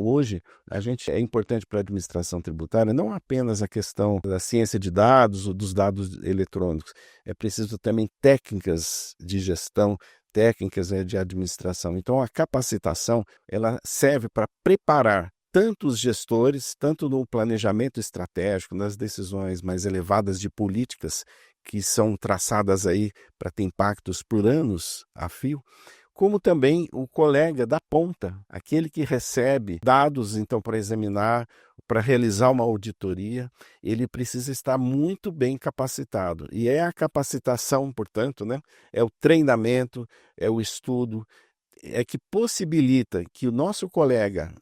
hoje, é importante para a administração tributária não apenas a questão da ciência de dados ou dos dados eletrônicos, é preciso também técnicas de gestão, técnicas de administração. Então, a capacitação ela serve para preparar tanto os gestores, tanto no planejamento estratégico, nas decisões mais elevadas de políticas que são traçadas aí para ter impactos por anos a fio, como também o colega da ponta, aquele que recebe dados, então, para examinar, para realizar uma auditoria, ele precisa estar muito bem capacitado. E é a capacitação, portanto, né, é o treinamento, é o estudo, é que possibilita que o nosso colega,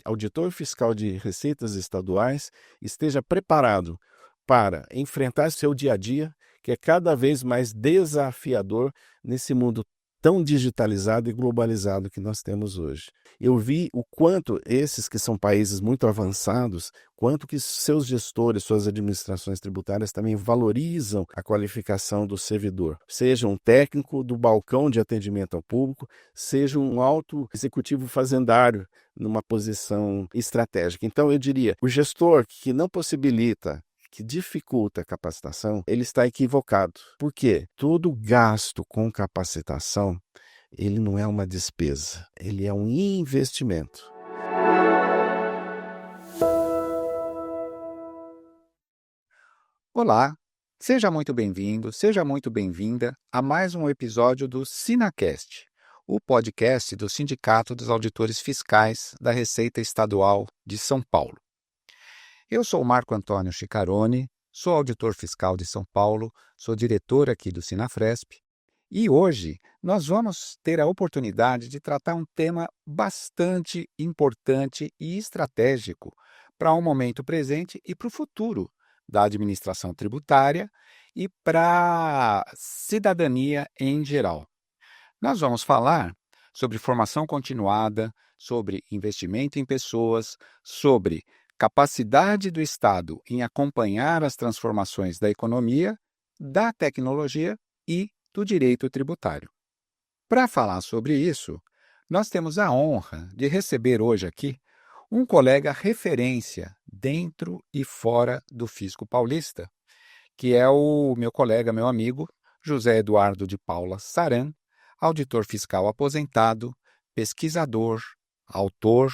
auditor fiscal de receitas estaduais, esteja preparado para enfrentar seu dia a dia, que é cada vez mais desafiador nesse mundo tão digitalizado e globalizado que nós temos hoje. Eu vi o quanto esses que são países muito avançados, quanto que seus gestores, suas administrações tributárias também valorizam a qualificação do servidor. Seja um técnico do balcão de atendimento ao público, seja um alto executivo fazendário numa posição estratégica. Então, eu diria, o gestor que não possibilita, que dificulta a capacitação, ele está equivocado. Por quê? Todo gasto com capacitação, ele não é uma despesa, ele é um investimento. Olá, seja muito bem-vindo, seja muito bem-vinda a mais um episódio do SinaCast, o podcast do Sindicato dos Auditores Fiscais da Receita Estadual de São Paulo. Eu sou o Marco Antônio Chicarone, sou auditor fiscal de São Paulo, sou diretor aqui do Sinafresp e hoje nós vamos ter a oportunidade de tratar um tema bastante importante e estratégico para o momento presente e para o futuro da administração tributária e para a cidadania em geral. Nós vamos falar sobre formação continuada, sobre investimento em pessoas, sobre capacidade do Estado em acompanhar as transformações da economia, da tecnologia e do direito tributário. Para falar sobre isso, nós temos a honra de receber hoje aqui um colega referência dentro e fora do fisco paulista, que é o meu colega, meu amigo, José Eduardo de Paula Saran, auditor fiscal aposentado, pesquisador, autor,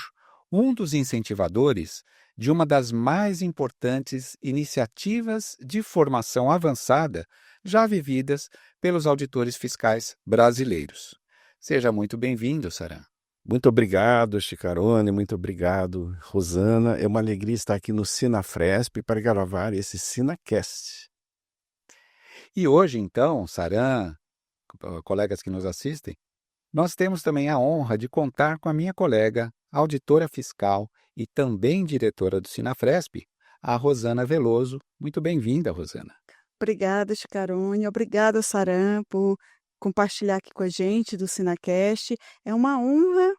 um dos incentivadores de uma das mais importantes iniciativas de formação avançada já vividas pelos auditores fiscais brasileiros. Seja muito bem-vindo, Saran. Muito obrigado, Chicarone, muito obrigado, Rosana. É uma alegria estar aqui no Sinafresp para gravar esse SinaCast. E hoje, então, Saran, colegas que nos assistem, nós temos também a honra de contar com a minha colega, auditora fiscal e também diretora do Sinafresp, a Rosana Veloso. Muito bem-vinda, Rosana. Obrigada, Chicarone. Obrigada, Saran, por compartilhar aqui com a gente do SinaCast. É uma honra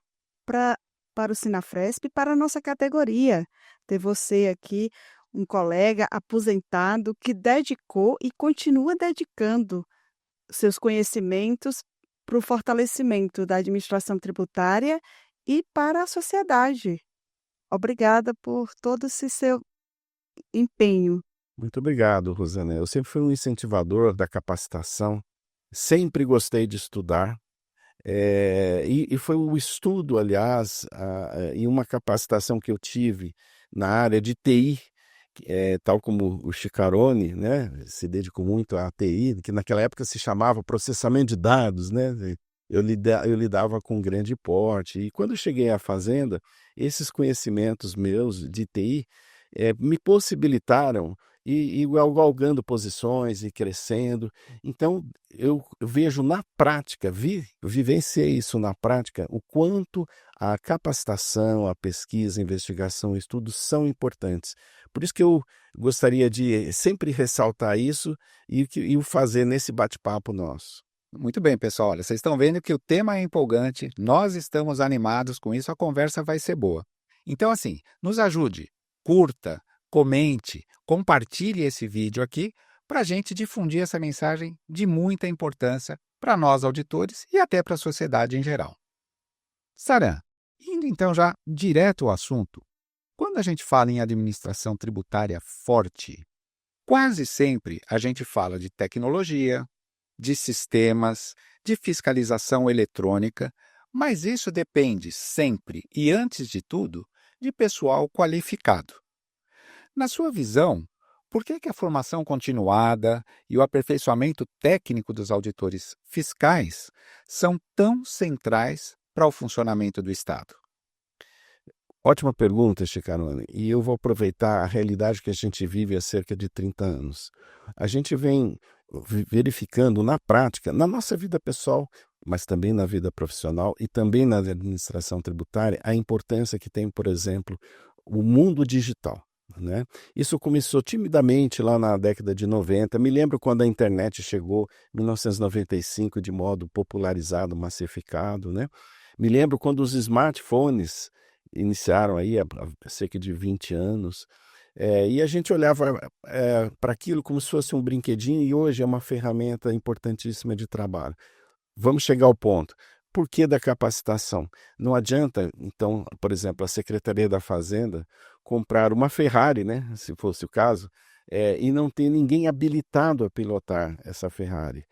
para o Sinafresp e para a nossa categoria ter você aqui, um colega aposentado que dedicou e continua dedicando seus conhecimentos para o fortalecimento da administração tributária e para a sociedade. Obrigada por todo esse seu empenho. Muito obrigado, Rosana. Eu sempre fui um incentivador da capacitação, sempre gostei de estudar, e foi o estudo, aliás, e uma capacitação que eu tive na área de TI, tal como o Chicarone, né, se dedicou muito à TI, que naquela época se chamava processamento de dados, né? Eu lidava com grande porte. E quando eu cheguei à fazenda, esses conhecimentos meus de TI me possibilitaram ir galgando posições e crescendo. Então, eu vejo na prática, vivenciei isso na prática, o quanto a capacitação, a pesquisa, a investigação, o estudo são importantes. Por isso que eu gostaria de sempre ressaltar isso e o fazer nesse bate-papo nosso. Muito bem, pessoal. Olha, vocês estão vendo que o tema é empolgante, nós estamos animados com isso, a conversa vai ser boa. Então, assim, nos ajude, curta, comente, compartilhe esse vídeo aqui para a gente difundir essa mensagem de muita importância para nós auditores e até para a sociedade em geral. Saran, Indo então já direto ao assunto, quando a gente fala em administração tributária forte, quase sempre a gente fala de tecnologia, de sistemas, de fiscalização eletrônica, mas isso depende sempre e, antes de tudo, de pessoal qualificado. Na sua visão, por que a formação continuada e o aperfeiçoamento técnico dos auditores fiscais são tão centrais para o funcionamento do Estado? Ótima pergunta, Chicarone. E eu vou aproveitar a realidade que a gente vive há cerca de 30 anos. A gente vem verificando na prática, na nossa vida pessoal, mas também na vida profissional e também na administração tributária, a importância que tem, por exemplo, o mundo digital, né? Isso começou timidamente lá na década de 90. Me lembro quando a internet chegou em 1995 de modo popularizado, massificado, né? Me lembro quando os smartphones iniciaram aí há cerca de 20 anos, e a gente olhava para aquilo como se fosse um brinquedinho e hoje é uma ferramenta importantíssima de trabalho. Vamos chegar ao ponto. Por que da capacitação? Não adianta, então, por exemplo, a Secretaria da Fazenda comprar uma Ferrari, né, se fosse o caso, e não ter ninguém habilitado a pilotar essa Ferrari.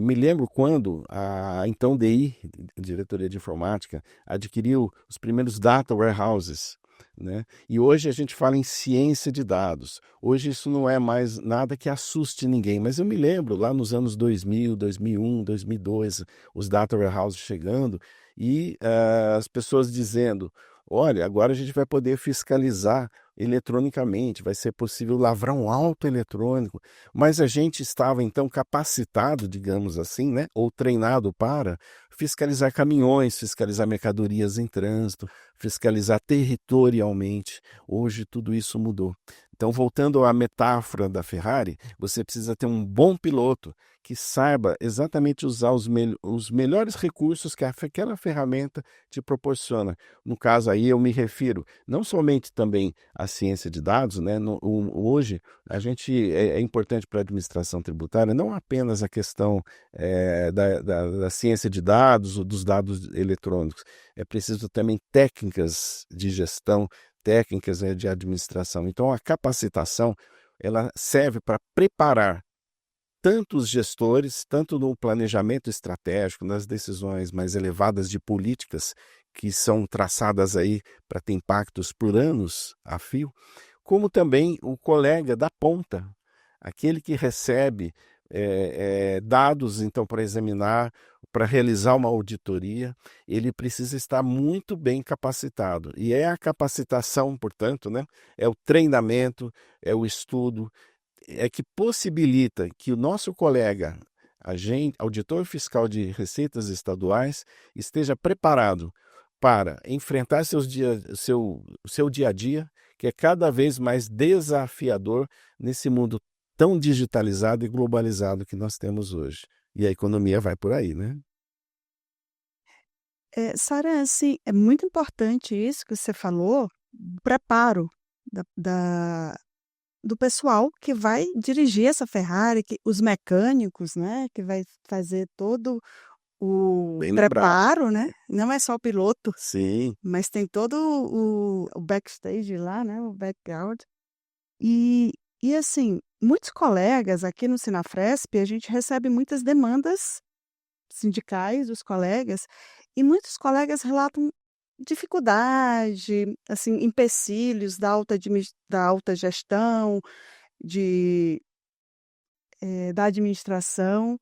Me lembro quando a então DI, Diretoria de Informática, adquiriu os primeiros data warehouses, né? E hoje a gente fala em ciência de dados. Hoje isso não é mais nada que assuste ninguém, mas eu me lembro lá nos anos 2000, 2001, 2002, os data warehouses chegando e as pessoas dizendo: olha, agora a gente vai poder fiscalizar eletronicamente, vai ser possível lavrar um auto eletrônico, mas a gente estava então capacitado, digamos assim, né, ou treinado para fiscalizar caminhões, fiscalizar mercadorias em trânsito, fiscalizar territorialmente. Hoje tudo isso mudou. Então, voltando à metáfora da Ferrari, você precisa ter um bom piloto que saiba exatamente usar os melhores recursos que aquela ferramenta te proporciona. No caso aí, eu me refiro não somente também à ciência de dados, né? Hoje, a gente é importante para a administração tributária não apenas a questão da ciência de dados ou dos dados eletrônicos. É preciso também técnicas de gestão, técnicas de administração. Então, a capacitação ela serve para preparar tanto os gestores, tanto no planejamento estratégico, nas decisões mais elevadas de políticas que são traçadas aí para ter impactos por anos a fio, como também o colega da ponta, aquele que recebe dados, então, para examinar, para realizar uma auditoria, ele precisa estar muito bem capacitado. E é a capacitação, portanto, né, é o treinamento, é o estudo, é que possibilita que o nosso colega, auditor fiscal de receitas estaduais, esteja preparado para enfrentar seu dia a dia, que é cada vez mais desafiador nesse mundo tão digitalizado e globalizado que nós temos hoje. E a economia vai por aí, né? Sara, assim, é muito importante isso que você falou, o preparo do pessoal que vai dirigir essa Ferrari, os mecânicos, né, que vai fazer todo o Bem lembrado. preparo, né? Não é só o piloto, Sim. mas tem todo o backstage lá, né, o background. E, e assim, muitos colegas aqui no Sinafresp, a gente recebe muitas demandas sindicais dos colegas, e muitos colegas relatam dificuldade, assim, empecilhos da alta gestão, de, da administração,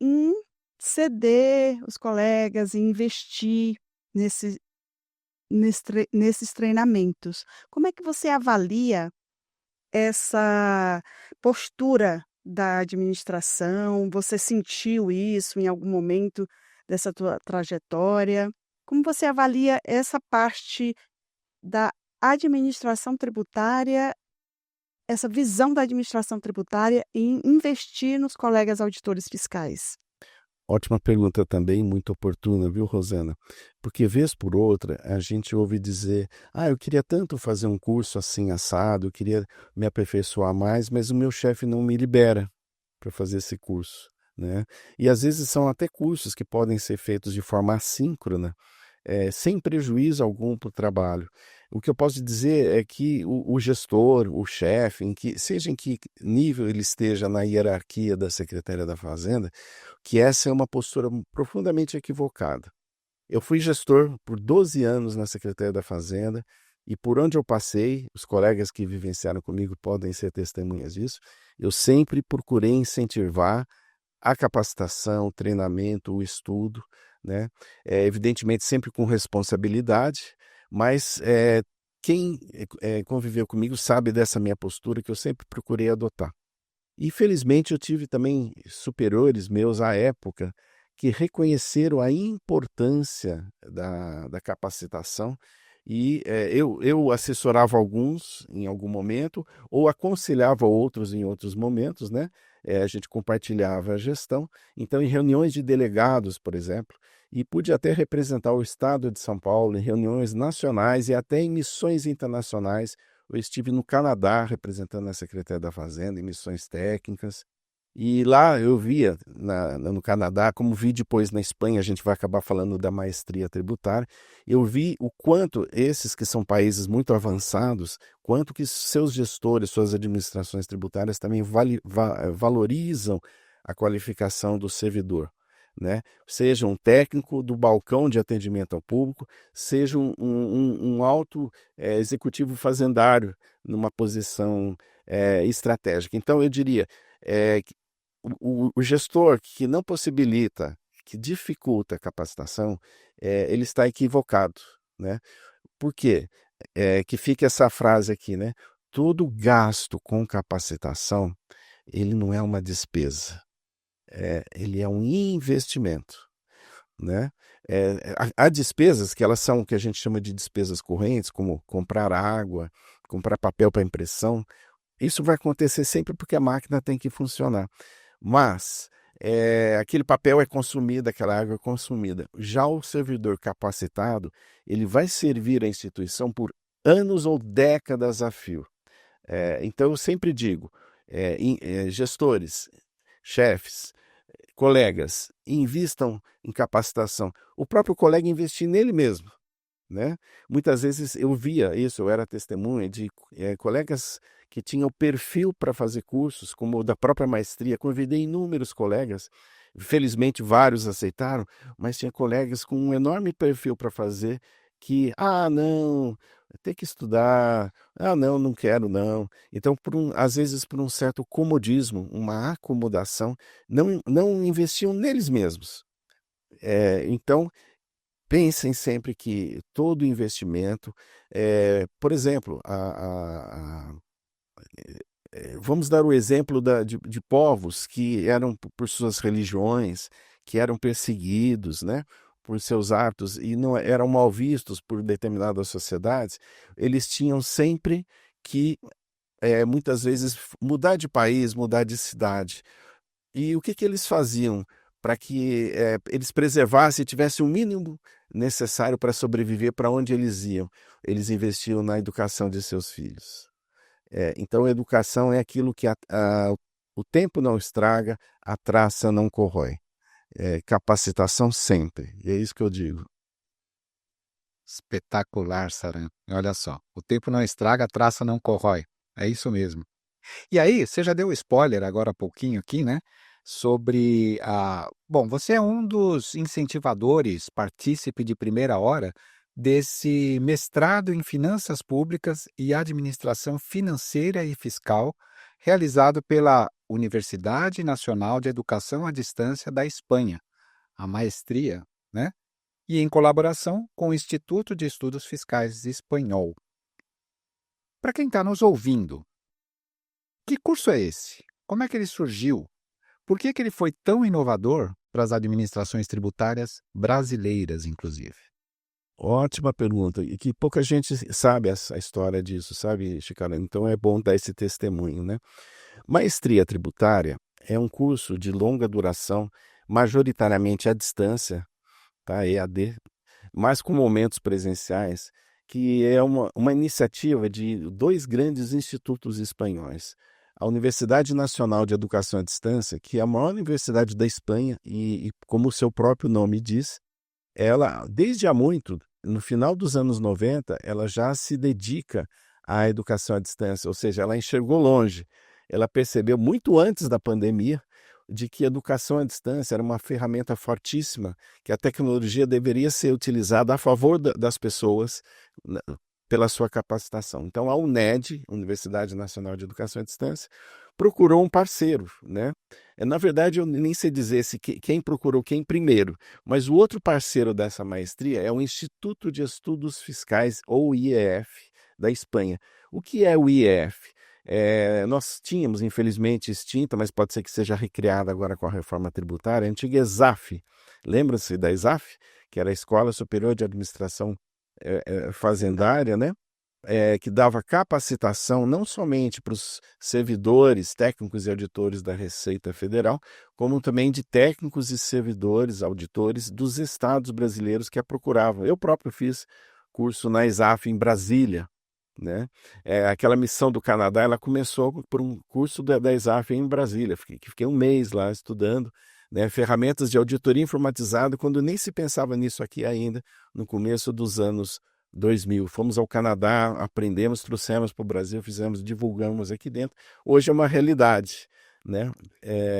em ceder os colegas, em investir nesses treinamentos. Como é que você avalia essa postura da administração? Você sentiu isso em algum momento dessa tua trajetória? Como você avalia essa parte da administração tributária, essa visão da administração tributária em investir nos colegas auditores fiscais? Ótima pergunta também, muito oportuna, viu, Rosana? Porque vez por outra a gente ouve dizer: eu queria tanto fazer um curso assim assado, eu queria me aperfeiçoar mais, mas o meu chefe não me libera para fazer esse curso, né? E às vezes são até cursos que podem ser feitos de forma assíncrona, sem prejuízo algum para o trabalho. O que eu posso dizer é que o gestor, o chefe, seja em que nível ele esteja na hierarquia da Secretaria da Fazenda, que essa é uma postura profundamente equivocada. Eu fui gestor por 12 anos na Secretaria da Fazenda e por onde eu passei, os colegas que vivenciaram comigo podem ser testemunhas disso, eu sempre procurei incentivar a capacitação, o treinamento, o estudo, né? Evidentemente sempre com responsabilidade, mas quem conviveu comigo sabe dessa minha postura que eu sempre procurei adotar. E felizmente eu tive também superiores meus à época que reconheceram a importância da capacitação e eu assessorava alguns em algum momento ou aconselhava outros em outros momentos, né? A gente compartilhava a gestão. Então, em reuniões de delegados, por exemplo, e pude até representar o Estado de São Paulo em reuniões nacionais e até em missões internacionais. Eu estive no Canadá representando a Secretaria da Fazenda em missões técnicas. E lá eu via, no Canadá, como vi depois na Espanha, a gente vai acabar falando da maestria tributária, eu vi o quanto esses que são países muito avançados, quanto que seus gestores, suas administrações tributárias também valorizam a qualificação do servidor, né? Seja um técnico do balcão de atendimento ao público, seja um alto executivo fazendário numa posição estratégica. Então, eu diria, o gestor que não possibilita, que dificulta a capacitação, ele está equivocado, né? Por quê? Que fica essa frase aqui, né? Todo gasto com capacitação, ele não é uma despesa, ele é um investimento, né? Há despesas que elas são o que a gente chama de despesas correntes, como comprar água, comprar papel para impressão. Isso vai acontecer sempre porque a máquina tem que funcionar. Mas aquele papel é consumido, aquela água é consumida. Já o servidor capacitado, ele vai servir à instituição por anos ou décadas a fio. Então, eu sempre digo, gestores, chefes, colegas, invistam em capacitação. O próprio colega investir nele mesmo, né? Muitas vezes eu via isso, eu era testemunha de colegas que tinham perfil para fazer cursos, como o da própria maestria. Convidei inúmeros colegas, felizmente vários aceitaram, mas tinha colegas com um enorme perfil para fazer que, não, tem que estudar, não quero não. Então, às vezes por um certo comodismo, uma acomodação, não investiam neles mesmos. Então, pensem sempre que todo investimento, por exemplo, vamos dar o exemplo de povos que eram, por suas religiões, que eram perseguidos, né, por seus atos e não eram mal vistos por determinadas sociedades. Eles tinham sempre que, muitas vezes, mudar de país, mudar de cidade. E o que eles faziam para que eles preservassem e tivessem o mínimo necessário para sobreviver para onde eles iam? Eles investiam na educação de seus filhos. Então, a educação é aquilo que o tempo não estraga, a traça não corrói. Capacitação sempre, e é isso que eu digo. Espetacular, Saran. Olha só, o tempo não estraga, a traça não corrói. É isso mesmo. E aí, você já deu spoiler agora há pouquinho aqui, né? Sobre Bom, você é um dos incentivadores, partícipe de primeira hora desse mestrado em Finanças Públicas e Administração Financeira e Fiscal, realizado pela Universidade Nacional de Educação à Distância da Espanha, a maestria, né? E em colaboração com o Instituto de Estudos Fiscais Espanhol. Para quem está nos ouvindo, que curso é esse? Como é que ele surgiu? Por que ele foi tão inovador para as administrações tributárias brasileiras, inclusive? Ótima pergunta, e que pouca gente sabe a história disso, sabe, Chicara? Então é bom dar esse testemunho, né? Maestria tributária é um curso de longa duração, majoritariamente à distância, tá? EAD, mas com momentos presenciais, que é uma iniciativa de dois grandes institutos espanhóis. A Universidade Nacional de Educação à Distância, que é a maior universidade da Espanha e como o seu próprio nome diz, ela, desde há muito, no final dos anos 90, ela já se dedica à educação à distância, ou seja, ela enxergou longe. Ela percebeu muito antes da pandemia de que a educação à distância era uma ferramenta fortíssima, que a tecnologia deveria ser utilizada a favor das pessoas, né, pela sua capacitação. Então, a UNED, Universidade Nacional de Educação à Distância, procurou um parceiro, né? Na verdade, eu nem sei dizer quem procurou quem primeiro, mas o outro parceiro dessa maestria é o Instituto de Estudos Fiscais, ou IEF, da Espanha. O que é o IEF? Nós tínhamos, infelizmente, extinta, mas pode ser que seja recriada agora com a reforma tributária, a antiga ESAF. Lembra-se da ESAF? Que era a Escola Superior de Administração Fazendária, né? Que dava capacitação não somente para os servidores, técnicos e auditores da Receita Federal, como também de técnicos e servidores, auditores dos estados brasileiros que a procuravam. Eu próprio fiz curso na ESAF em Brasília, né? Aquela missão do Canadá, ela começou por um curso da ESAF em Brasília. Fiquei um mês lá estudando, né, ferramentas de auditoria informatizada, quando nem se pensava nisso aqui ainda, no começo dos anos 2000. Fomos ao Canadá, aprendemos, trouxemos para o Brasil, divulgamos aqui dentro. Hoje é uma realidade, né?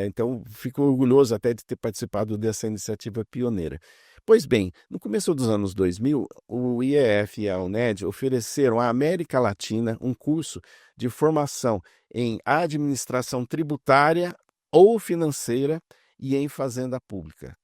Então, fico orgulhoso até de ter participado dessa iniciativa pioneira. Pois bem, no começo dos anos 2000, o IEF e a UNED ofereceram à América Latina um curso de formação em administração tributária ou financeira e em fazenda pública.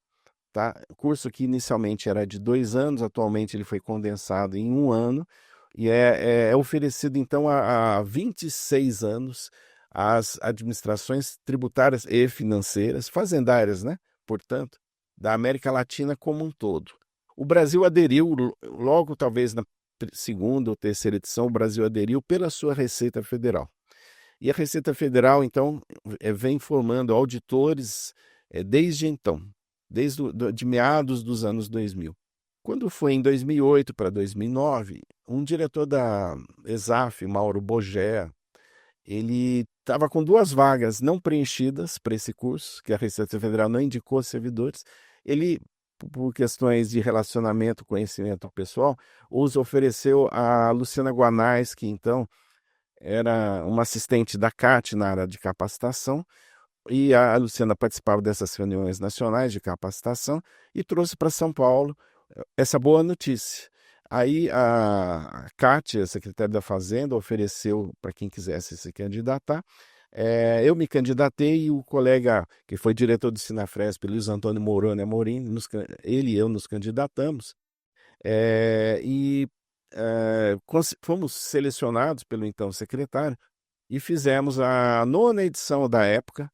Tá? Curso que inicialmente era de 2 anos, atualmente ele foi condensado em 1 ano e é oferecido então há 26 anos às administrações tributárias e financeiras, fazendárias, né? Portanto, da América Latina como um todo. O Brasil aderiu, logo talvez na segunda ou terceira edição, o Brasil aderiu pela sua Receita Federal. E a Receita Federal, então, vem formando auditores desde então. De meados dos anos 2000. Quando foi em 2008 para 2009, um diretor da ESAF, Mauro Bogea, ele estava com 2 vagas não preenchidas para esse curso, que a Receita Federal não indicou servidores. Ele, por questões de relacionamento, conhecimento pessoal, os ofereceu a Luciana Guanais, que então era uma assistente da CAT na área de capacitação, e a Luciana participava dessas reuniões nacionais de capacitação e trouxe para São Paulo essa boa notícia. Aí a Kátia, secretária da Fazenda, ofereceu para quem quisesse se candidatar. Eu me candidatei e o colega que foi diretor do Sinafresp, Luiz Antônio Moroni Amorim, ele e eu nos candidatamos. Fomos selecionados pelo então secretário e fizemos a 9ª edição da época,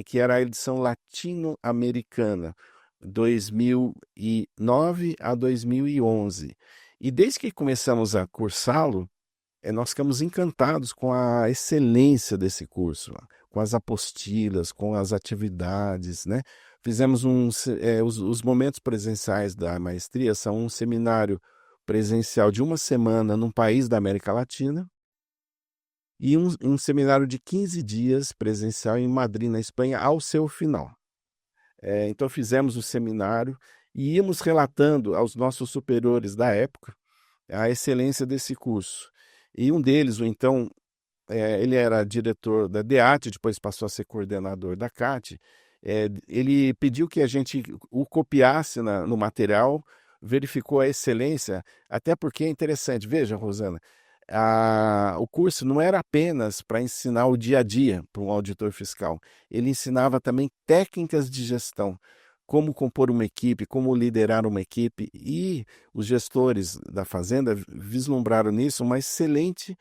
que era a edição latino-americana, 2009 a 2011. E desde que começamos a cursá-lo, nós ficamos encantados com a excelência desse curso, com as apostilas, com as atividades, né? Fizemos os momentos presenciais da maestria são um seminário presencial de 1 semana num país da América Latina, e um seminário de 15 dias presencial em Madrid, na Espanha, ao seu final. Então fizemos o seminário e íamos relatando aos nossos superiores da época a excelência desse curso. E um deles, ele era diretor da DEAT, depois passou a ser coordenador da CAT, ele pediu que a gente o copiasse no material, verificou a excelência, até porque é interessante. Veja, Rosana, o curso não era apenas para ensinar o dia a dia para um auditor fiscal. Ele ensinava também técnicas de gestão, como compor uma equipe, como liderar uma equipe. E os gestores da Fazenda vislumbraram nisso uma excelente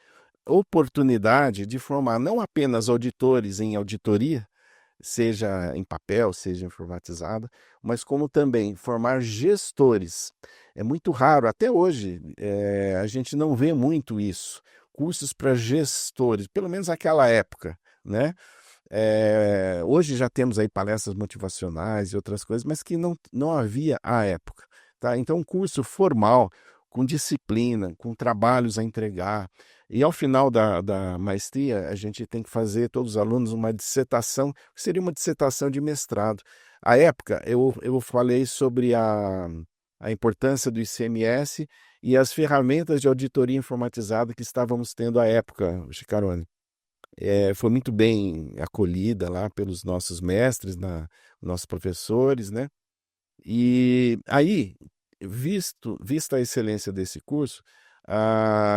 oportunidade de formar não apenas auditores em auditoria, seja em papel, seja informatizada, mas como também formar gestores. É muito raro, até hoje, a gente não vê muito isso. Cursos para gestores, pelo menos naquela época, né? Hoje já temos aí palestras motivacionais e outras coisas, mas que não havia à época. Tá? Então, um curso formal, com disciplina, com trabalhos a entregar. E ao final da maestria, a gente tem que fazer, todos os alunos, uma dissertação, que seria uma dissertação de mestrado. À época, eu falei sobre a importância do ICMS e as ferramentas de auditoria informatizada que estávamos tendo à época, Chicarone. Foi muito bem acolhida lá pelos nossos mestres, nossos professores, né? E aí, vista a excelência desse curso,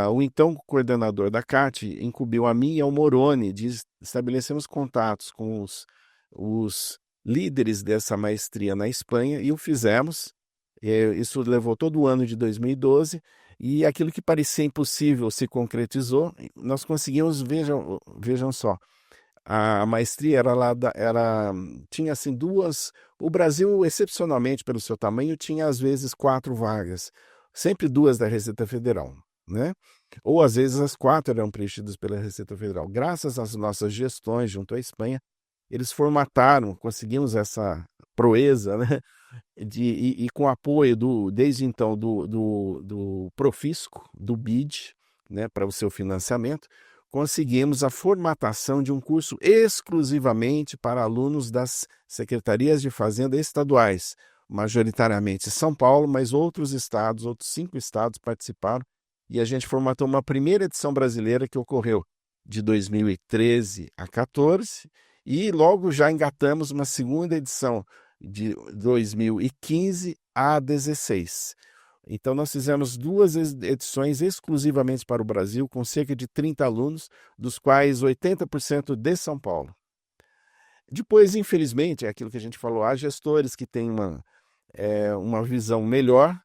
o então coordenador da CAT incumbiu a mim e ao Moroni de estabelecermos contatos com os líderes dessa maestria na Espanha, e o fizemos. Isso levou todo o ano de 2012, e aquilo que parecia impossível se concretizou. Nós conseguimos, vejam só, a maestria tinha assim duas. O Brasil, excepcionalmente pelo seu tamanho, tinha às vezes 4 vagas, sempre 2 da Receita Federal, né? Ou às vezes as 4 eram preenchidas pela Receita Federal. Graças às nossas gestões junto à Espanha, eles formataram, conseguimos essa proeza, né? E com apoio desde então do Profisco, do BID, né, para o seu financiamento, conseguimos a formatação de um curso exclusivamente para alunos das secretarias de fazenda estaduais, majoritariamente São Paulo, mas outros 5 estados participaram, e a gente formatou uma primeira edição brasileira que ocorreu de 2013 a 14, e logo já engatamos uma segunda edição de 2015 a 16. Então, nós fizemos 2 edições exclusivamente para o Brasil, com cerca de 30 alunos, dos quais 80% de São Paulo. Depois, infelizmente, é aquilo que a gente falou, há gestores que têm uma visão melhor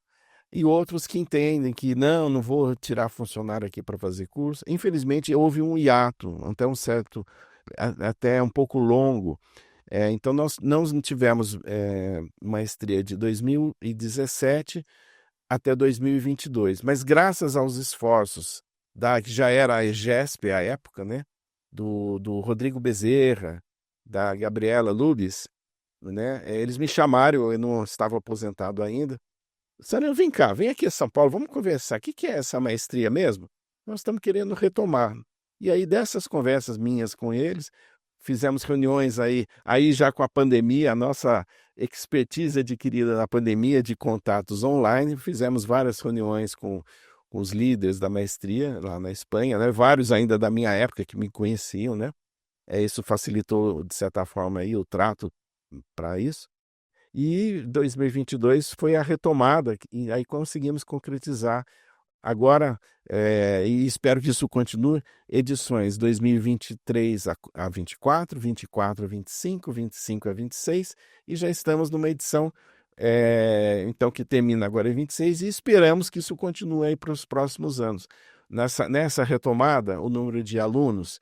e outros que entendem que não vou tirar funcionário aqui para fazer curso. Infelizmente, houve um hiato, até um pouco longo. Então, nós não tivemos maestria de 2017 até 2022, mas graças aos esforços que já era a EGESP à época, né, do Rodrigo Bezerra, da Gabriela Lubes, né, eles me chamaram, eu não estava aposentado ainda. Sarão, vem cá, vem aqui a São Paulo, vamos conversar, o que é essa maestria mesmo? Nós estamos querendo retomar. E aí, dessas conversas minhas com eles, fizemos reuniões aí já com a pandemia, a nossa expertise adquirida na pandemia de contatos online, fizemos várias reuniões com os líderes da maestria lá na Espanha, né? Vários ainda da minha época que me conheciam, né? Isso facilitou, de certa forma, aí, o trato para isso. E 2022 foi a retomada, e aí conseguimos concretizar. Agora, e espero que isso continue, edições 2023 a 24, 24 a 25, 25 a 26, e já estamos numa edição então que termina agora em 26, e esperamos que isso continue aí para os próximos anos. Nessa retomada, o número de alunos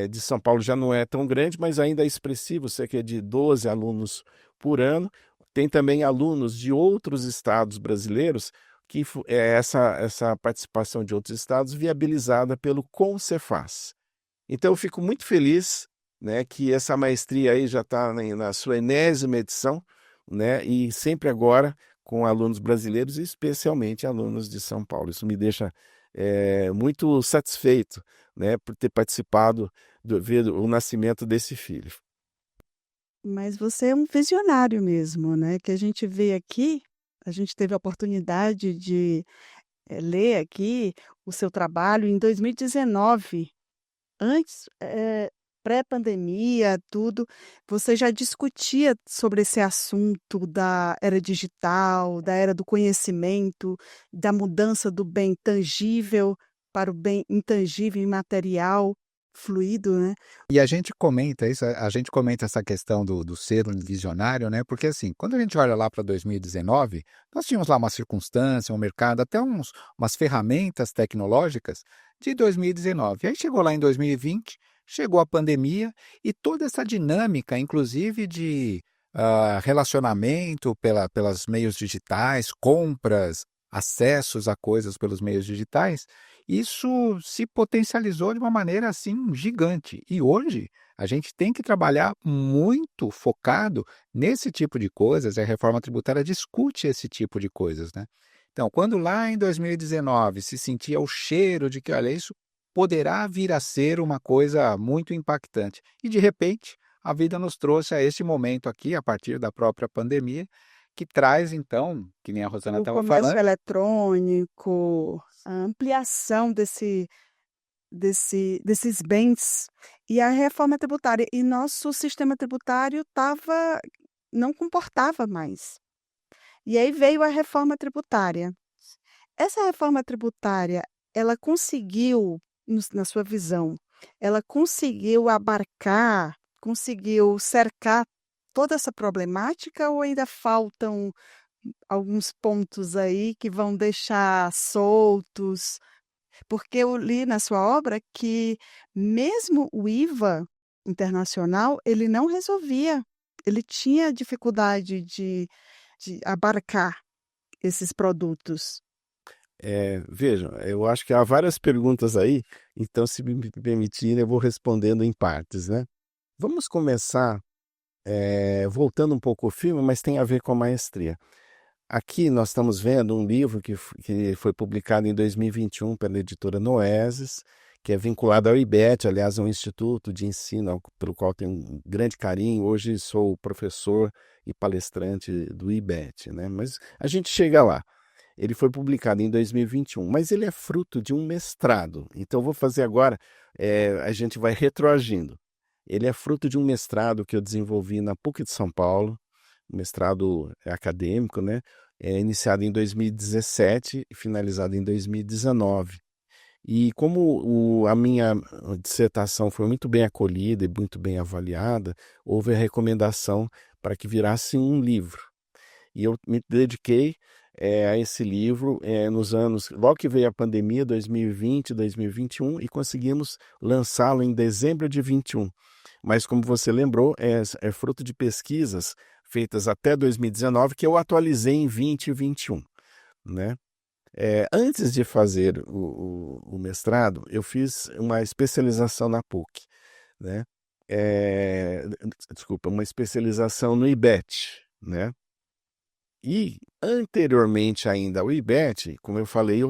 de São Paulo já não é tão grande, mas ainda é expressivo, cerca de 12 alunos por ano. Tem também alunos de outros estados brasileiros, que essa participação de outros estados viabilizada pelo Concefaz. Então, eu fico muito feliz, né, que essa maestria aí já está na sua enésima edição, né, e sempre agora com alunos brasileiros, e especialmente alunos de São Paulo. Isso me deixa muito satisfeito, né, por ter participado ver o nascimento desse filho. Mas você é um visionário mesmo, né? Que a gente vê aqui, a gente teve a oportunidade de ler aqui o seu trabalho em 2019, antes, pré-pandemia, tudo, você já discutia sobre esse assunto da era digital, da era do conhecimento, da mudança do bem tangível para o bem intangível e imaterial, fluido, né? E a gente comenta isso, a gente comenta essa questão do ser um visionário, né? Porque assim, quando a gente olha lá para 2019, nós tínhamos lá uma circunstância, um mercado, até umas ferramentas tecnológicas de 2019. Aí chegou lá em 2020, chegou a pandemia e toda essa dinâmica, inclusive de relacionamento pelas meios digitais, compras, acessos a coisas pelos meios digitais, isso se potencializou de uma maneira assim gigante. E hoje a gente tem que trabalhar muito focado nesse tipo de coisas, e a reforma tributária discute esse tipo de coisas, né? Então, quando lá em 2019 se sentia o cheiro de que, olha, isso poderá vir a ser uma coisa muito impactante, e de repente a vida nos trouxe a este momento aqui, a partir da própria pandemia, que traz, então, que nem a Rosana O estava comércio falando. eletrônico, a ampliação desses bens e a reforma tributária. E nosso sistema tributário não comportava mais. E aí veio a reforma tributária. Essa reforma tributária, ela conseguiu, na sua visão, ela conseguiu abarcar, conseguiu cercar toda essa problemática ou ainda faltam alguns pontos aí que vão deixar soltos? Porque eu li na sua obra que mesmo o IVA internacional, ele não resolvia, ele tinha dificuldade de abarcar esses produtos. Vejam, eu acho que há várias perguntas aí, então, se me permitirem, eu vou respondendo em partes, né? Vamos começar voltando um pouco ao filme, mas tem a ver com a maestria. Aqui nós estamos vendo um livro que foi publicado em 2021 pela editora Noeses, que é vinculado ao IBET, aliás, é um instituto de ensino pelo qual tenho um grande carinho. Hoje sou professor e palestrante do IBET, né? Mas a gente chega lá. Ele foi publicado em 2021, mas ele é fruto de um mestrado. Então, eu vou fazer agora, a gente vai retroagindo. Ele é fruto de um mestrado que eu desenvolvi na PUC de São Paulo, mestrado acadêmico, né? Iniciado em 2017 e finalizado em 2019. E como a minha dissertação foi muito bem acolhida e muito bem avaliada, houve a recomendação para que virasse um livro. E eu me dediquei a esse livro nos anos, logo que veio a pandemia, 2020, 2021, e conseguimos lançá-lo em dezembro de 21. Mas como você lembrou, é fruto de pesquisas feitas até 2019 que eu atualizei em 20 e 21, né? Antes de fazer o mestrado, eu fiz uma especialização na PUC, né? Desculpa, uma especialização no IBET, né? E anteriormente ainda ao IBET, como eu falei,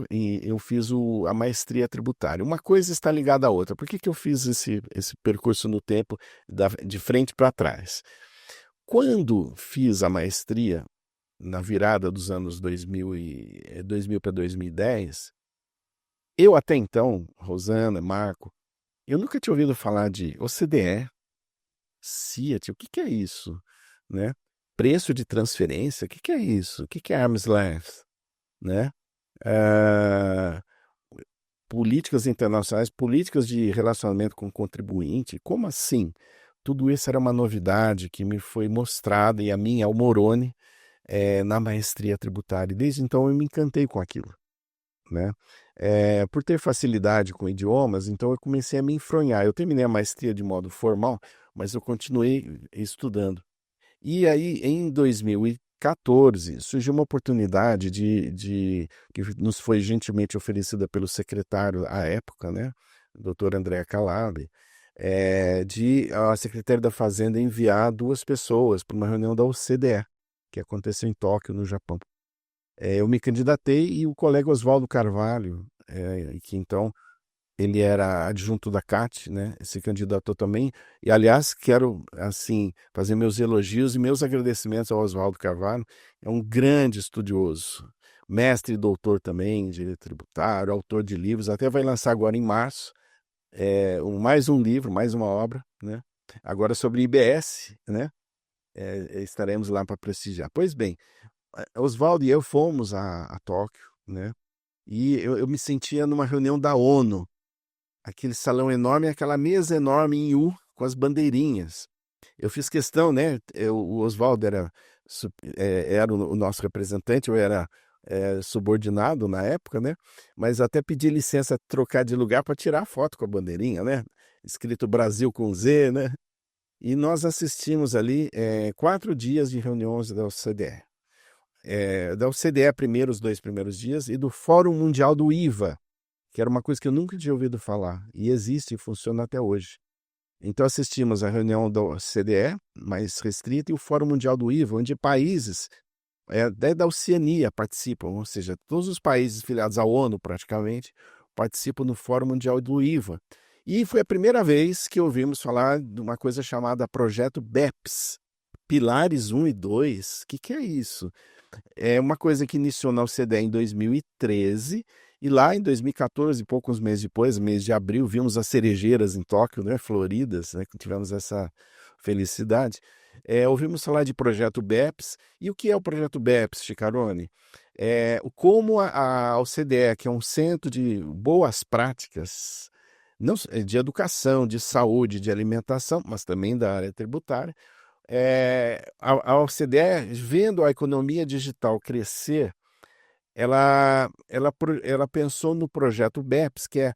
eu fiz a maestria tributária. Uma coisa está ligada à outra. Por que eu fiz esse percurso no tempo de frente para trás? Quando fiz a maestria, na virada dos anos 2000 para 2010, eu até então, Rosana, Marco, eu nunca tinha ouvido falar de OCDE, CIAT, o que é isso, né? Preço de transferência, o que é isso? O que é arm's length, né? Ah, políticas internacionais, políticas de relacionamento com o contribuinte, como assim? Tudo isso era uma novidade que me foi mostrada, e a mim, ao Moroni, na maestria tributária. E desde então eu me encantei com aquilo, né? Por ter facilidade com idiomas, então eu comecei a me enfronhar. Eu terminei a maestria de modo formal, mas eu continuei estudando. E aí, em 2014, surgiu uma oportunidade que nos foi gentilmente oferecida pelo secretário à época, né, doutor André Calab, de a secretária da Fazenda enviar 2 pessoas para uma reunião da OCDE, que aconteceu em Tóquio, no Japão. Eu me candidatei e o colega Oswaldo Carvalho, que então ele era adjunto da CAT, né? Se candidatou também. E, aliás, quero assim fazer meus elogios e meus agradecimentos ao Oswaldo Carvalho. É um grande estudioso, mestre e doutor também em direito tributário, autor de livros. Até vai lançar agora em março mais um livro, mais uma obra, né? Agora sobre IBS, né? Estaremos lá para prestigiar. Pois bem, Oswaldo e eu fomos a Tóquio, né? E eu me sentia numa reunião da ONU, aquele salão enorme, aquela mesa enorme em U, com as bandeirinhas. Eu fiz questão, né? O Oswaldo era o nosso representante, eu era subordinado na época, né? Mas até pedi licença trocar de lugar para tirar foto com a bandeirinha, né? Escrito Brasil com Z, né? E nós assistimos ali 4 dias de reuniões da OCDE. Da OCDE primeiro, os 2 primeiros dias, e do Fórum Mundial do IVA, que era uma coisa que eu nunca tinha ouvido falar, e existe e funciona até hoje. Então assistimos à reunião da OCDE, mais restrita, e o Fórum Mundial do IVA, onde países até da Oceania participam, ou seja, todos os países filiados à ONU, praticamente, participam no Fórum Mundial do IVA. E foi a primeira vez que ouvimos falar de uma coisa chamada Projeto BEPS, Pilares 1 e 2, o que é isso? É uma coisa que iniciou na OCDE em 2013, e lá em 2014, poucos meses depois, mês de abril, vimos as cerejeiras em Tóquio, né, floridas, né, que tivemos essa felicidade. Ouvimos falar de projeto BEPS. E o que é o projeto BEPS, Chicarone? Como a OCDE, que é um centro de boas práticas, não, de educação, de saúde, de alimentação, mas também da área tributária, a OCDE, vendo a economia digital crescer, ela pensou no projeto BEPS, que é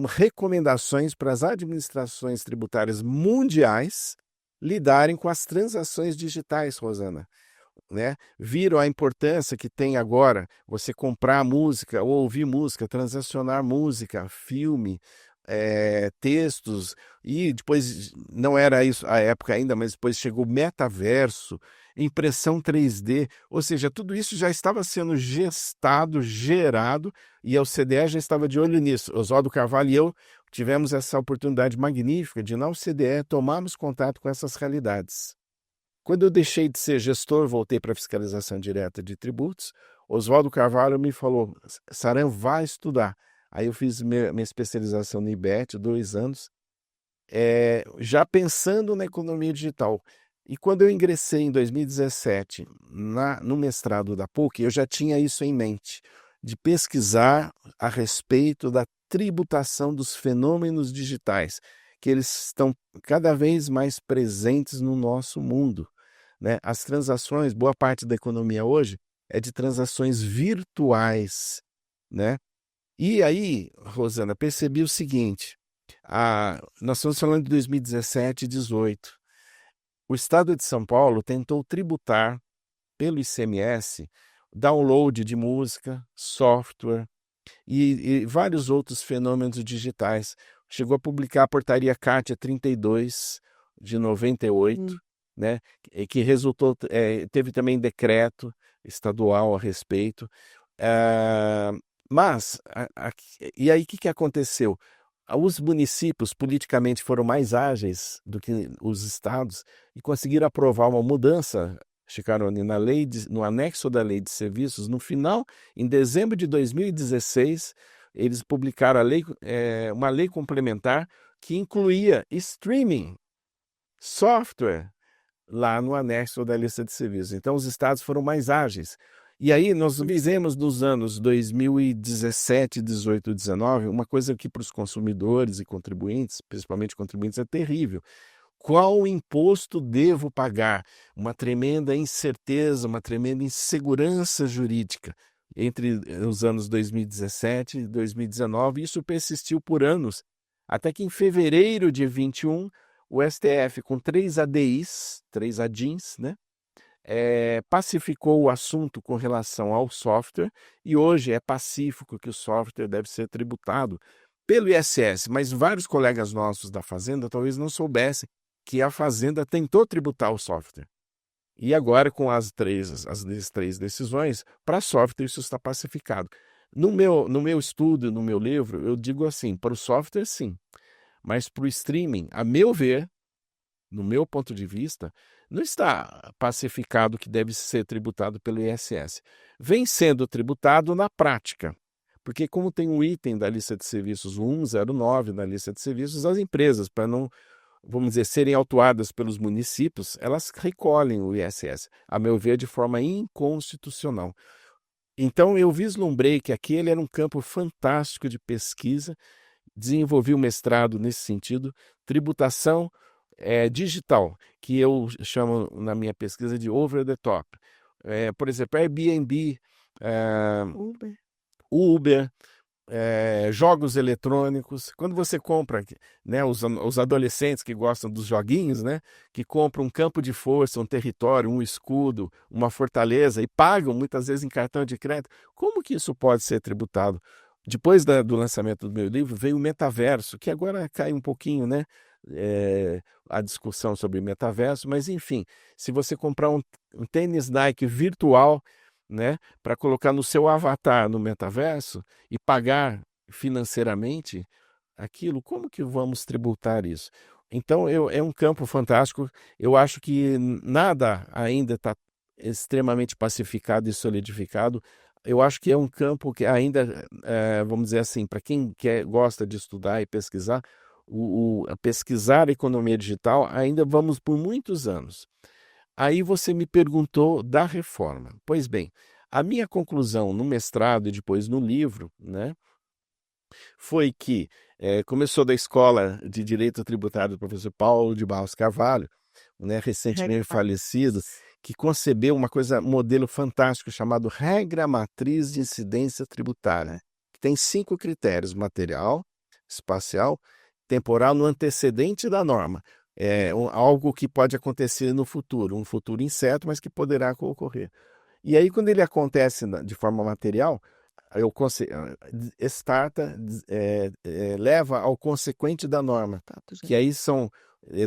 recomendações para as administrações tributárias mundiais lidarem com as transações digitais, Rosana. Né? Viram a importância que tem agora você comprar música ou ouvir música, transacionar música, filme, textos, e depois, não era isso a época ainda, mas depois chegou o metaverso, impressão 3D, ou seja, tudo isso já estava sendo gestado, gerado, e a OCDE já estava de olho nisso. Oswaldo Carvalho e eu tivemos essa oportunidade magnífica de, na OCDE, tomarmos contato com essas realidades. Quando eu deixei de ser gestor, voltei para a fiscalização direta de tributos, Oswaldo Carvalho me falou, Saran, vai estudar. Aí eu fiz minha especialização no IBET, 2 anos, já pensando na economia digital. E quando eu ingressei em 2017 no mestrado da PUC, eu já tinha isso em mente, de pesquisar a respeito da tributação dos fenômenos digitais, que eles estão cada vez mais presentes no nosso mundo. Né? As transações, boa parte da economia hoje é de transações virtuais, né? E aí, Rosana, percebi o seguinte, nós estamos falando de 2017 e 2018. O Estado de São Paulo tentou tributar pelo ICMS download de música, software e vários outros fenômenos digitais. Chegou a publicar a portaria Cátia 32 de 98, né, que resultou, teve também decreto estadual a respeito. Mas, e aí o que aconteceu? Os municípios politicamente foram mais ágeis do que os estados e conseguiram aprovar uma mudança, Chicarone, no anexo da Lei de Serviços. No final, em dezembro de 2016, eles publicaram uma lei complementar que incluía streaming, software, lá no anexo da lista de serviços. Então, os estados foram mais ágeis. E aí, nós vivemos nos anos 2017, 18 e 19, uma coisa que para os consumidores e contribuintes, principalmente contribuintes, é terrível. Qual imposto devo pagar? Uma tremenda incerteza, uma tremenda insegurança jurídica entre os anos 2017 e 2019. Isso persistiu por anos, até que em fevereiro de 21, o STF, com 3 ADIs, 3 ADINs, né, pacificou o assunto com relação ao software, e hoje é pacífico que o software deve ser tributado pelo ISS, mas vários colegas nossos da Fazenda talvez não soubessem que a Fazenda tentou tributar o software. E agora, com as três decisões, para software isso está pacificado. No meu estudo, no meu livro, eu digo assim, para o software sim, mas para o streaming, a meu ver, no meu ponto de vista, não está pacificado que deve ser tributado pelo ISS. Vem sendo tributado na prática, porque como tem um item da lista de serviços 109 na lista de serviços, as empresas, para não, vamos dizer, serem autuadas pelos municípios, elas recolhem o ISS, a meu ver, de forma inconstitucional. Então, eu vislumbrei que aquele era um campo fantástico de pesquisa, desenvolvi o mestrado nesse sentido, tributação digital, que eu chamo na minha pesquisa de over the top. Por exemplo, Airbnb, Uber, jogos eletrônicos. Quando você compra, né, os adolescentes que gostam dos joguinhos, né, que compram um campo de força, um território, um escudo, uma fortaleza e pagam muitas vezes em cartão de crédito, como que isso pode ser tributado? Depois do lançamento do meu livro, veio o metaverso, que agora cai um pouquinho, né? A discussão sobre metaverso, mas enfim, se você comprar um tênis Nike virtual, né, para colocar no seu avatar no metaverso e pagar financeiramente aquilo, como que vamos tributar isso? Então, é um campo fantástico. Eu acho que nada ainda está extremamente pacificado e solidificado. Eu acho que é um campo que ainda, vamos dizer assim, para quem gosta de estudar e pesquisar, a pesquisar a economia digital, ainda vamos por muitos anos. Aí você me perguntou da reforma. Pois bem, a minha conclusão no mestrado e depois no livro, né, foi que começou da Escola de Direito Tributário do professor Paulo de Barros Carvalho, né, recentemente falecido, que concebeu um modelo fantástico chamado Regra Matriz de Incidência Tributária, que tem 5 critérios: material, espacial, temporal, no antecedente da norma. Algo que pode acontecer no futuro, um futuro incerto, mas que poderá ocorrer. E aí, quando ele acontece de forma material, leva ao consequente da norma, que aí são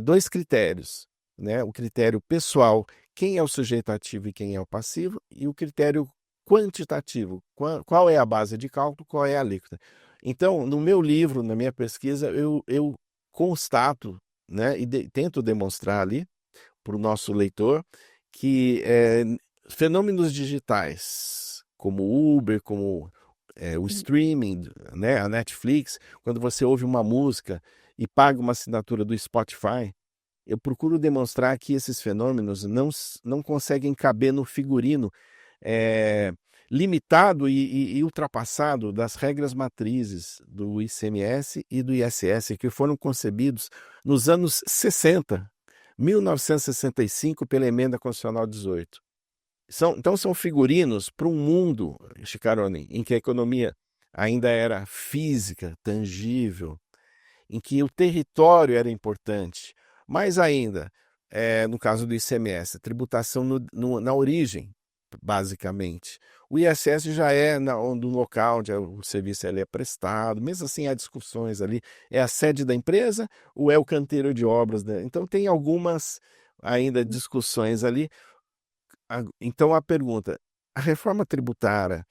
2 critérios, né? O critério pessoal, quem é o sujeito ativo e quem é o passivo, e o critério quantitativo, qual é a base de cálculo, qual é a alíquota. Então, no meu livro, na minha pesquisa, eu constato, né, e tento demonstrar ali para o nosso leitor que fenômenos digitais, como o Uber, como o streaming, né, a Netflix, quando você ouve uma música e paga uma assinatura do Spotify, eu procuro demonstrar que esses fenômenos não conseguem caber no figurino limitado e ultrapassado das regras matrizes do ICMS e do ISS, que foram concebidos nos anos 60, 1965, pela Emenda Constitucional 18. Então são figurinos para um mundo, Chicarone, em que a economia ainda era física, tangível, em que o território era importante. Mais ainda, no caso do ICMS, tributação na origem, basicamente. O ISS já é no local onde o serviço é prestado, mesmo assim há discussões ali, é a sede da empresa ou é o canteiro de obras, né? Então tem algumas ainda discussões ali. Então a pergunta, a reforma tributária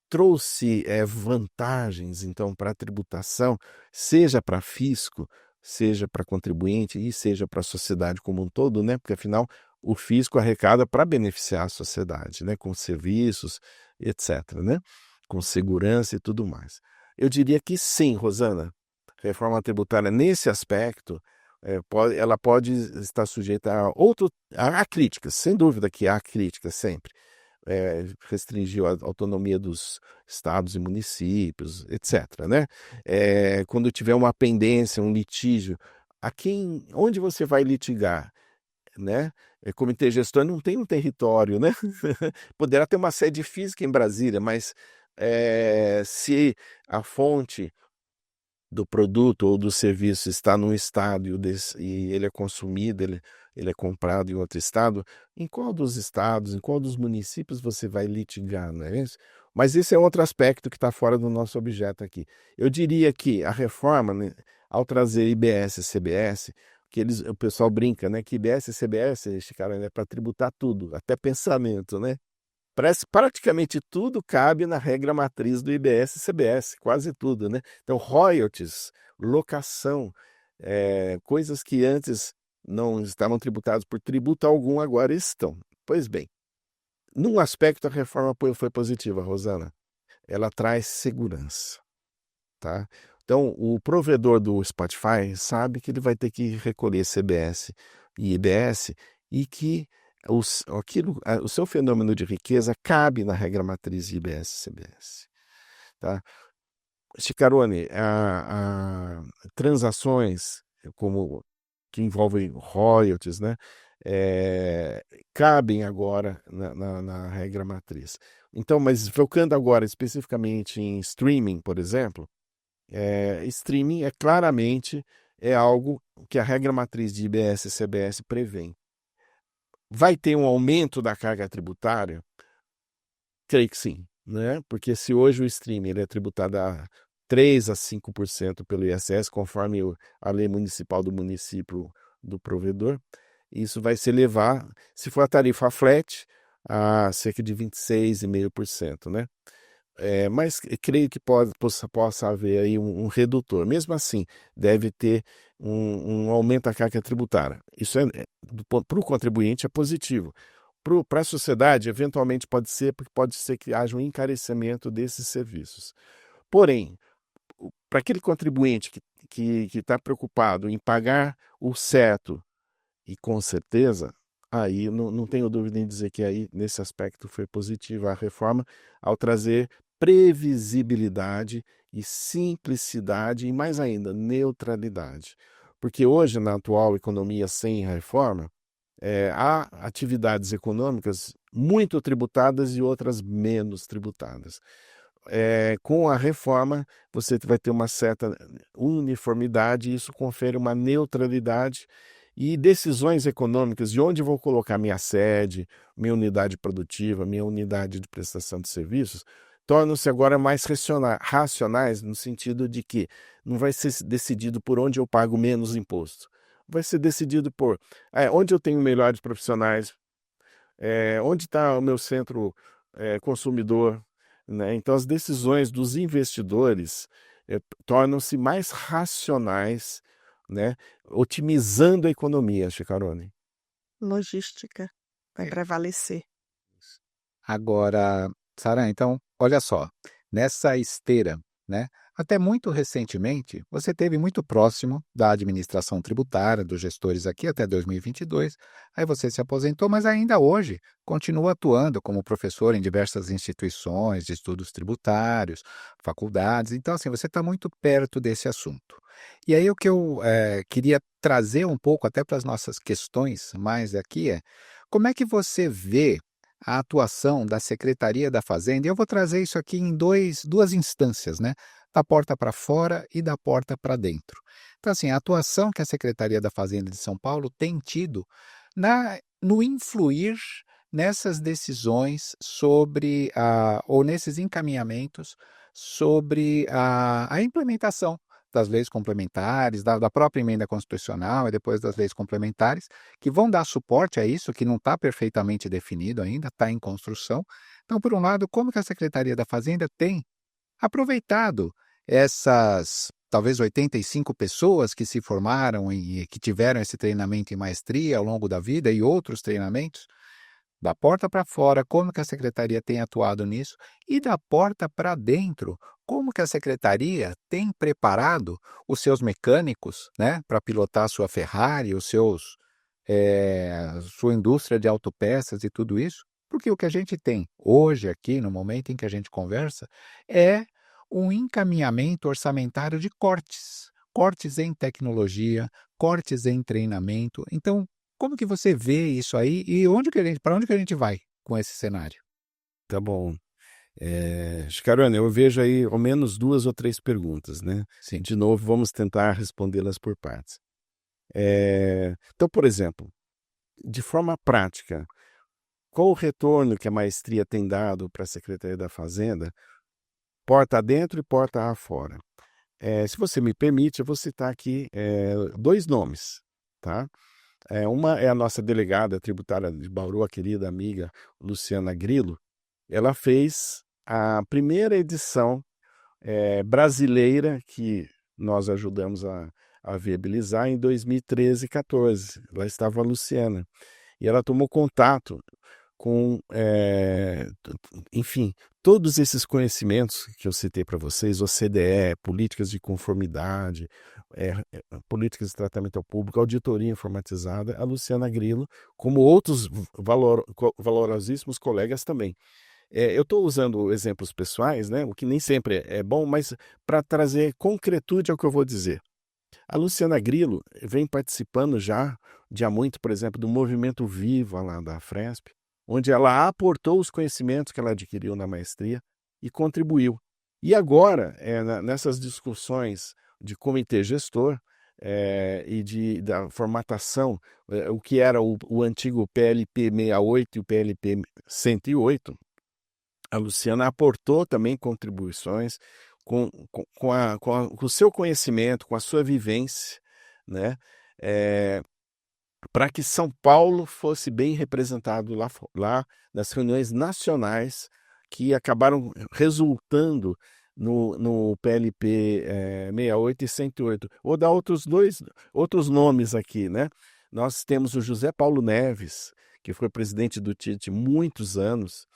trouxe vantagens então para a tributação, seja para fisco, seja para contribuinte e seja para a sociedade como um todo, né? Porque afinal o fisco arrecada para beneficiar a sociedade, né? Com serviços, etc., né? Com segurança e tudo mais. Eu diria que sim, Rosana. A reforma tributária nesse aspecto ela pode estar sujeita a críticas, sem dúvida que há críticas sempre. Restringiu a autonomia dos estados e municípios, etc., né? Quando tiver uma pendência, um litígio, onde você vai litigar, né? Comitê gestor não tem um território, né? Poderá ter uma sede física em Brasília, mas se a fonte do produto ou do serviço está num estado e ele é consumido, ele é comprado em outro estado, em qual dos estados, em qual dos municípios você vai litigar, não é isso? Mas esse é outro aspecto que está fora do nosso objeto aqui. Eu diria que a reforma, né, ao trazer IBS e CBS, o pessoal brinca, né, que IBS e CBS, este cara, é para tributar tudo, até pensamento, né? Praticamente tudo cabe na regra matriz do IBS e CBS, quase tudo, né? Então, royalties, locação, coisas que antes não estavam tributadas por tributo algum, agora estão. Pois bem, num aspecto a reforma foi positiva, Rosana. Ela traz segurança, tá? Então, o provedor do Spotify sabe que ele vai ter que recolher CBS e IBS e que o seu fenômeno de riqueza cabe na regra matriz de IBS e CBS. Tá? Chicarone, transações que envolvem royalties, né, cabem agora na regra matriz. Então, mas focando agora especificamente em streaming, por exemplo, streaming claramente algo que a regra matriz de IBS e CBS prevê. Vai ter um aumento da carga tributária? Creio que sim, né? Porque se hoje o streaming é tributado a 3 a 5% pelo ISS, conforme a lei municipal do município do provedor, isso vai se elevar, se for a tarifa flat, a cerca de 26,5%, né? mas creio que possa haver aí um redutor. Mesmo assim, deve ter um aumento da carga tributária. Isso para o contribuinte é positivo. Para a sociedade, eventualmente pode ser, porque pode ser que haja um encarecimento desses serviços. Porém, para aquele contribuinte que está preocupado em pagar o certo, e com certeza, aí não tenho dúvida em dizer que aí, nesse aspecto, foi positiva a reforma ao trazer previsibilidade e simplicidade e, mais ainda, neutralidade. Porque hoje, na atual economia sem reforma, há atividades econômicas muito tributadas e outras menos tributadas. Com a reforma, você vai ter uma certa uniformidade e isso confere uma neutralidade e decisões econômicas de onde vou colocar minha sede, minha unidade produtiva, minha unidade de prestação de serviços, tornam-se agora mais racionais no sentido de que não vai ser decidido por onde eu pago menos imposto. Vai ser decidido por onde eu tenho melhores profissionais, onde está o meu centro consumidor, né? Então, as decisões dos investidores tornam-se mais racionais, né? Otimizando a economia, Chicarone. Logística vai prevalecer. Agora, Sara, então, olha só, nessa esteira, né? Até muito recentemente, você esteve muito próximo da administração tributária, dos gestores aqui até 2022, aí você se aposentou, mas ainda hoje continua atuando como professor em diversas instituições de estudos tributários, faculdades, então assim, você está muito perto desse assunto. E aí o que eu queria trazer um pouco até para as nossas questões mais aqui como é que você vê a atuação da Secretaria da Fazenda, e eu vou trazer isso aqui em duas instâncias, né? Da porta para fora e da porta para dentro. Então, assim, a atuação que a Secretaria da Fazenda de São Paulo tem tido no influir nessas decisões sobre, ou nesses encaminhamentos sobre a implementação das leis complementares, da própria emenda constitucional e depois das leis complementares, que vão dar suporte a isso, que não está perfeitamente definido ainda, está em construção. Então, por um lado, como que a Secretaria da Fazenda tem aproveitado essas, talvez 85 pessoas que se formaram e que tiveram esse treinamento em maestria ao longo da vida e outros treinamentos, da porta para fora, como que a Secretaria tem atuado nisso, e da porta para dentro, como que a Secretaria tem preparado os seus mecânicos, né, para pilotar a sua Ferrari, sua indústria de autopeças e tudo isso, porque o que a gente tem hoje aqui, no momento em que a gente conversa, é um encaminhamento orçamentário de cortes em tecnologia, cortes em treinamento. Então, como que você vê isso aí e para onde que a gente vai com esse cenário? Tá bom. Chicarone, eu vejo aí ao menos 2 ou 3 perguntas, né? Sim. De novo, vamos tentar respondê-las por partes. Então, por exemplo, de forma prática, qual o retorno que a maestria tem dado para a Secretaria da Fazenda, porta adentro e porta afora? Se você me permite, eu vou citar aqui 2 nomes, tá? Uma é a nossa delegada tributária de Bauru, a querida amiga Luciana Grillo. Ela fez a primeira edição brasileira que nós ajudamos a viabilizar em 2013 e 2014. Lá estava a Luciana. E ela tomou contato com, enfim, todos esses conhecimentos que eu citei para vocês, OCDE, políticas de conformidade, políticas de tratamento ao público, auditoria informatizada, a Luciana Grillo, como outros valorosíssimos colegas também. Eu estou usando exemplos pessoais, né, o que nem sempre é bom, mas para trazer concretude ao que eu vou dizer. A Luciana Grillo vem participando já há muito, por exemplo, do Movimento Viva lá da Fresp, onde ela aportou os conhecimentos que ela adquiriu na maestria e contribuiu. E agora, nessas discussões de comitê gestor e da formatação, o que era o antigo PLP 68 e o PLP 108, a Luciana aportou também contribuições com o seu conhecimento, com a sua vivência, né? Para que São Paulo fosse bem representado lá nas reuniões nacionais que acabaram resultando no PLP 68 e 108. Vou dar outros nomes aqui, né? Nós temos o José Paulo Neves, que foi presidente do TIT muitos anos.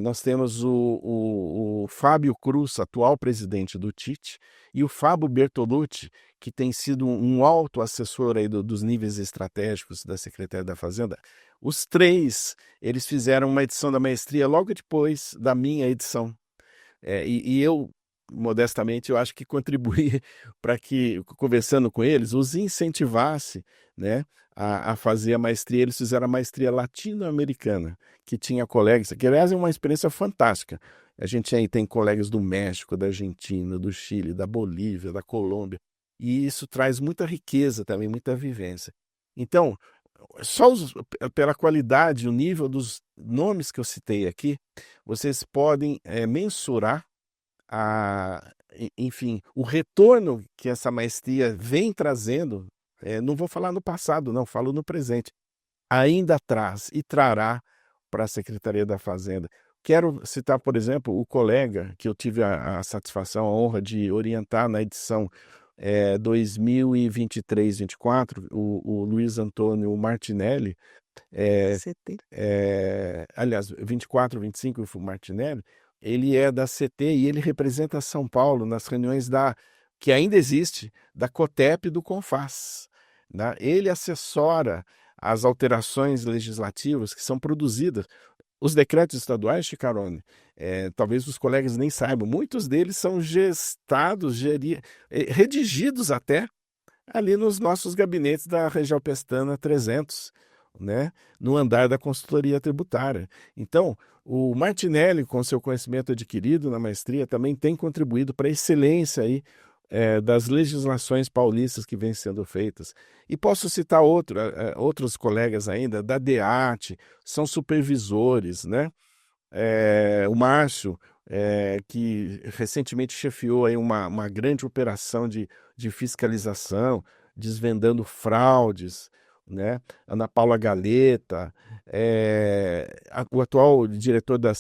Nós temos o Fábio Cruz, atual presidente do TIT, e o Fábio Bertolucci, que tem sido um alto assessor aí dos níveis estratégicos da Secretaria da Fazenda. Os três, eles fizeram uma edição da maestria logo depois da minha edição. E eu, modestamente, eu acho que contribuí para que, conversando com eles, os incentivasse, né, a fazer a maestria. Eles fizeram a maestria latino-americana, que tinha colegas, que aliás é uma experiência fantástica. A gente aí tem colegas do México, da Argentina, do Chile, da Bolívia, da Colômbia, e isso traz muita riqueza também, muita vivência. Então, só pela qualidade, o nível dos nomes que eu citei aqui, vocês podem mensurar enfim, o retorno que essa maestria vem trazendo. Não vou falar no passado, não, falo no presente. Ainda traz e trará para a Secretaria da Fazenda. Quero citar, por exemplo, o colega que eu tive a satisfação, a honra de orientar na edição 2023-24, o Luiz Antônio Martinelli. CT. Aliás, 24, 25, o Martinelli, ele é da CT e ele representa São Paulo nas reuniões que ainda existe, da COTEP e do CONFAS. Né? Ele assessora as alterações legislativas que são produzidas. Os decretos estaduais, Chicarone, talvez os colegas nem saibam, muitos deles são gestados, redigidos até ali nos nossos gabinetes da Região Pestana 300, né, no andar da consultoria tributária. Então, o Martinelli, com seu conhecimento adquirido na maestria, também tem contribuído para a excelência aí, das legislações paulistas que vêm sendo feitas. E posso citar outros colegas ainda, da DEAT, são supervisores, né? O Márcio, que recentemente chefiou aí uma grande operação de fiscalização, desvendando fraudes, né? Ana Paula Galeta, o atual diretor da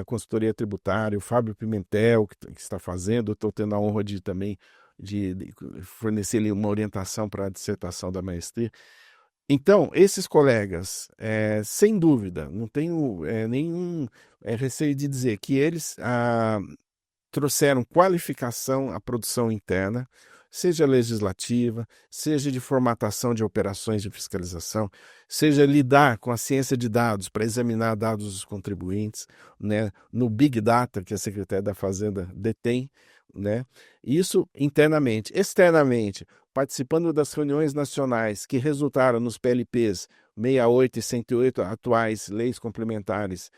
consultoria tributária, o Fábio Pimentel, que está fazendo. Estou tendo a honra também de fornecer-lhe uma orientação para a dissertação da maestria. Então, esses colegas, sem dúvida, não tenho nenhum receio de dizer que eles trouxeram qualificação à produção interna, seja legislativa, seja de formatação de operações de fiscalização, seja lidar com a ciência de dados para examinar dados dos contribuintes, né, no Big Data que a Secretaria da Fazenda detém, né, isso internamente. Externamente, participando das reuniões nacionais que resultaram nos PLPs 68 e 108, atuais leis complementares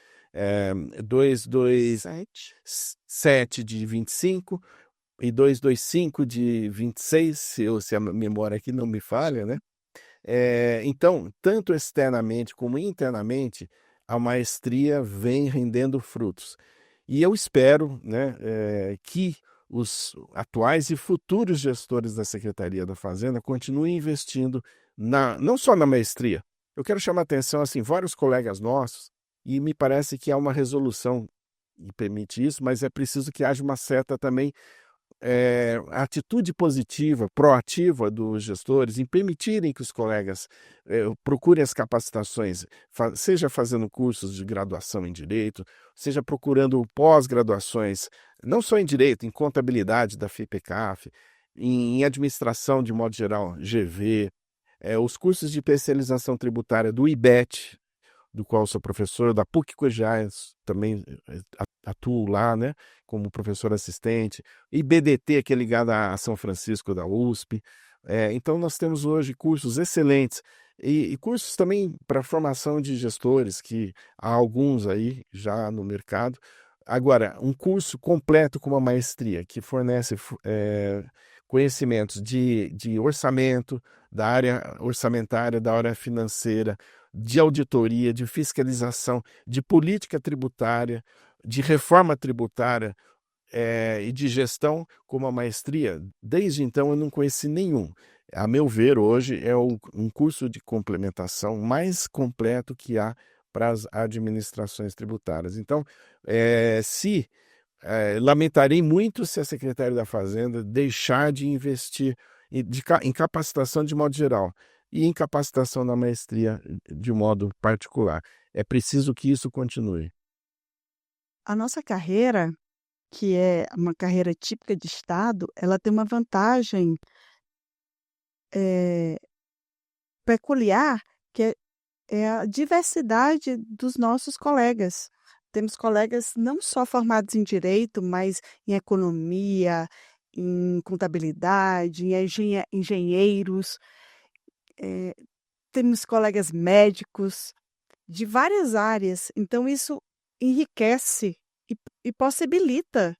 227 de 25 e 225 de 26, se a memória aqui não me falha, né? Então, tanto externamente como internamente, a maestria vem rendendo frutos. E eu espero, né, que os atuais e futuros gestores da Secretaria da Fazenda continuem investindo não só na maestria. Eu quero chamar a atenção, assim, vários colegas nossos, e me parece que há uma resolução que permite isso, mas é preciso que haja uma certa também atitude positiva, proativa dos gestores em permitirem que os colegas procurem as capacitações, seja fazendo cursos de graduação em Direito, seja procurando pós-graduações, não só em Direito, em Contabilidade da FIPECAF, em Administração de modo geral, GV, os cursos de especialização tributária do IBET, do qual sou professor, da PUC Cojás, também atuo lá, né, como professor assistente, e BDT, que é ligado a São Francisco da USP. Então, nós temos hoje cursos excelentes e cursos também para formação de gestores, que há alguns aí já no mercado. Agora, um curso completo com uma maestria, que fornece conhecimentos de orçamento, da área orçamentária, da área financeira, de auditoria, de fiscalização, de política tributária, de reforma tributária e de gestão com uma maestria. Desde então eu não conheci nenhum. A meu ver, hoje é um curso de complementação mais completo que há para as administrações tributárias. Então, lamentaria muito se a Secretaria da Fazenda deixar de investir em capacitação de modo geral e em capacitação na maestria de modo particular. É preciso que isso continue. A nossa carreira, que é uma carreira típica de Estado, ela tem uma vantagem eh, peculiar, que é a diversidade dos nossos colegas. Temos colegas não só formados em direito, mas em economia, em contabilidade, em engenheiros, eh, temos colegas médicos de várias áreas. Então isso enriquece e possibilita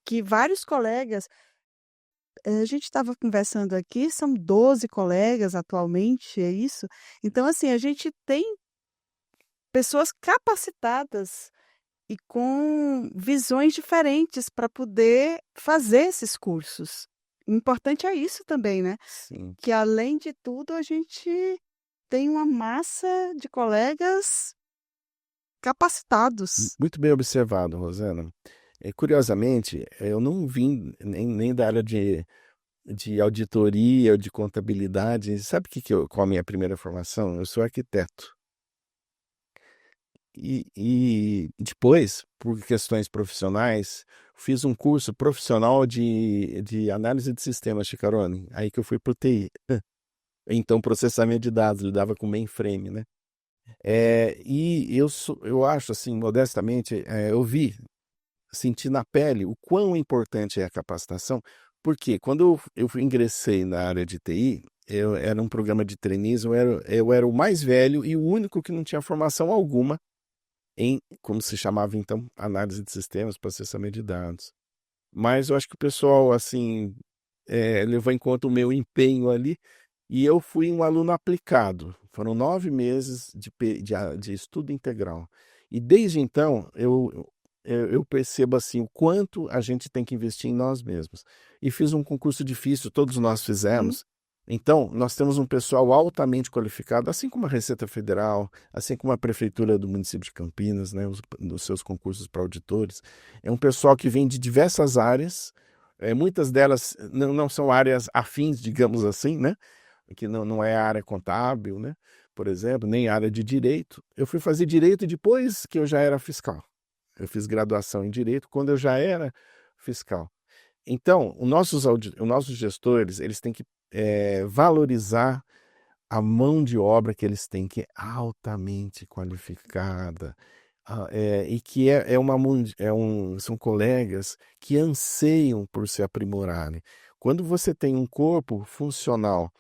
que vários colegas, a gente estava conversando aqui, são 12 colegas atualmente, é isso? Então, assim, a gente tem pessoas capacitadas e com visões diferentes para poder fazer esses cursos. O importante é isso também, né? Sim. Que além de tudo, a gente tem uma massa de colegas capacitados. Muito bem observado, Rosana. Curiosamente, eu não vim nem da área de auditoria ou de contabilidade. Sabe qual a minha primeira formação? Eu sou arquiteto. E depois, por questões profissionais, fiz um curso profissional de análise de sistemas, Chicarone. Aí que eu fui para o TI. Então, processamento de dados, lidava com mainframe, né? E eu acho, assim, modestamente, senti na pele o quão importante é a capacitação, porque quando eu ingressei na área de TI, era um programa de trainees, eu era o mais velho e o único que não tinha formação alguma em, como se chamava então, análise de sistemas, processamento de dados. Mas eu acho que o pessoal, assim, levou em conta o meu empenho ali e eu fui um aluno aplicado. Foram 9 meses de estudo integral. E desde então, eu percebo assim, o quanto a gente tem que investir em nós mesmos. E fiz um concurso difícil, todos nós Sim. fizemos. Então, nós temos um pessoal altamente qualificado, assim como a Receita Federal, assim como a Prefeitura do município de Campinas, né, nos seus concursos para auditores. É um pessoal que vem de diversas áreas, muitas delas não são áreas afins, digamos assim, né? Que não é a área contábil, né? Por exemplo, nem a área de direito. Eu fui fazer direito depois que eu já era fiscal. Eu fiz graduação em direito quando eu já era fiscal. Então, os nossos gestores, eles têm que valorizar a mão de obra que eles têm, que é altamente qualificada, e que são colegas que anseiam por se aprimorarem. Quando você tem um corpo funcional,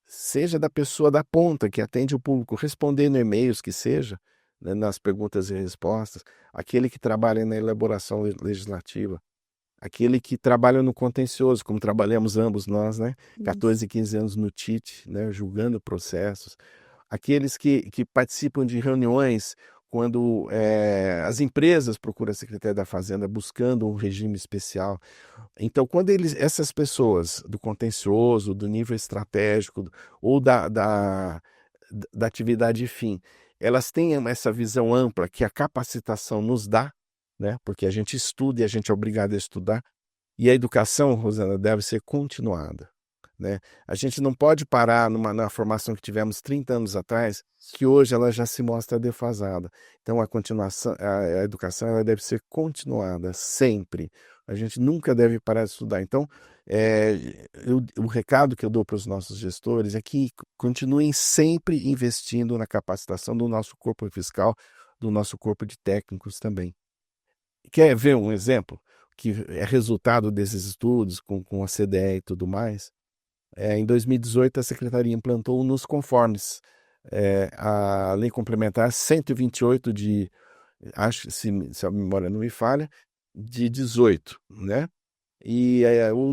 seja da pessoa da ponta que atende o público, respondendo e-mails que seja, né, nas perguntas e respostas, aquele que trabalha na elaboração legislativa, aquele que trabalha no contencioso, como trabalhamos ambos nós, né? 14 e 15 anos no TIT, né? Julgando processos. Aqueles que participam de reuniões quando as empresas procuram a Secretaria da Fazenda buscando um regime especial. Então, quando essas pessoas do contencioso, do nível estratégico ou da atividade fim, elas têm essa visão ampla que a capacitação nos dá, né? Porque a gente estuda e a gente é obrigado a estudar. E a educação, Rosana, deve ser continuada, né? A gente não pode parar na formação que tivemos 30 anos atrás, que hoje ela já se mostra defasada. Então, a educação ela deve ser continuada sempre. A gente nunca deve parar de estudar. Então, o recado que eu dou para os nossos gestores é que continuem sempre investindo na capacitação do nosso corpo fiscal, do nosso corpo de técnicos também. Quer ver um exemplo que é resultado desses estudos com a CDE e tudo mais? Em 2018, a Secretaria implantou nos conformes a Lei Complementar 128 acho, se a memória não me falha, de 18, né? E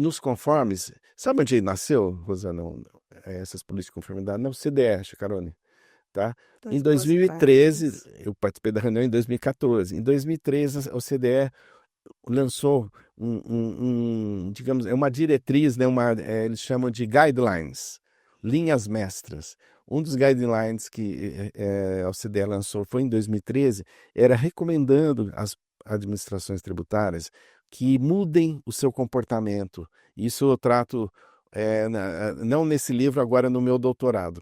nos conformes, sabe onde nasceu, Rosana, essas políticas de conformidade? Não, CDE, Chacarone. Tá? Em Das boas 2013, práticas. eu participei da reunião em 2014. Em 2013, o CDE lançou digamos, uma diretriz, né, eles chamam de guidelines, linhas mestras, Um dos guidelines que a OCDE lançou foi em 2013, era recomendando às administrações tributárias que mudem o seu comportamento. Isso eu trato não nesse livro, agora no meu doutorado.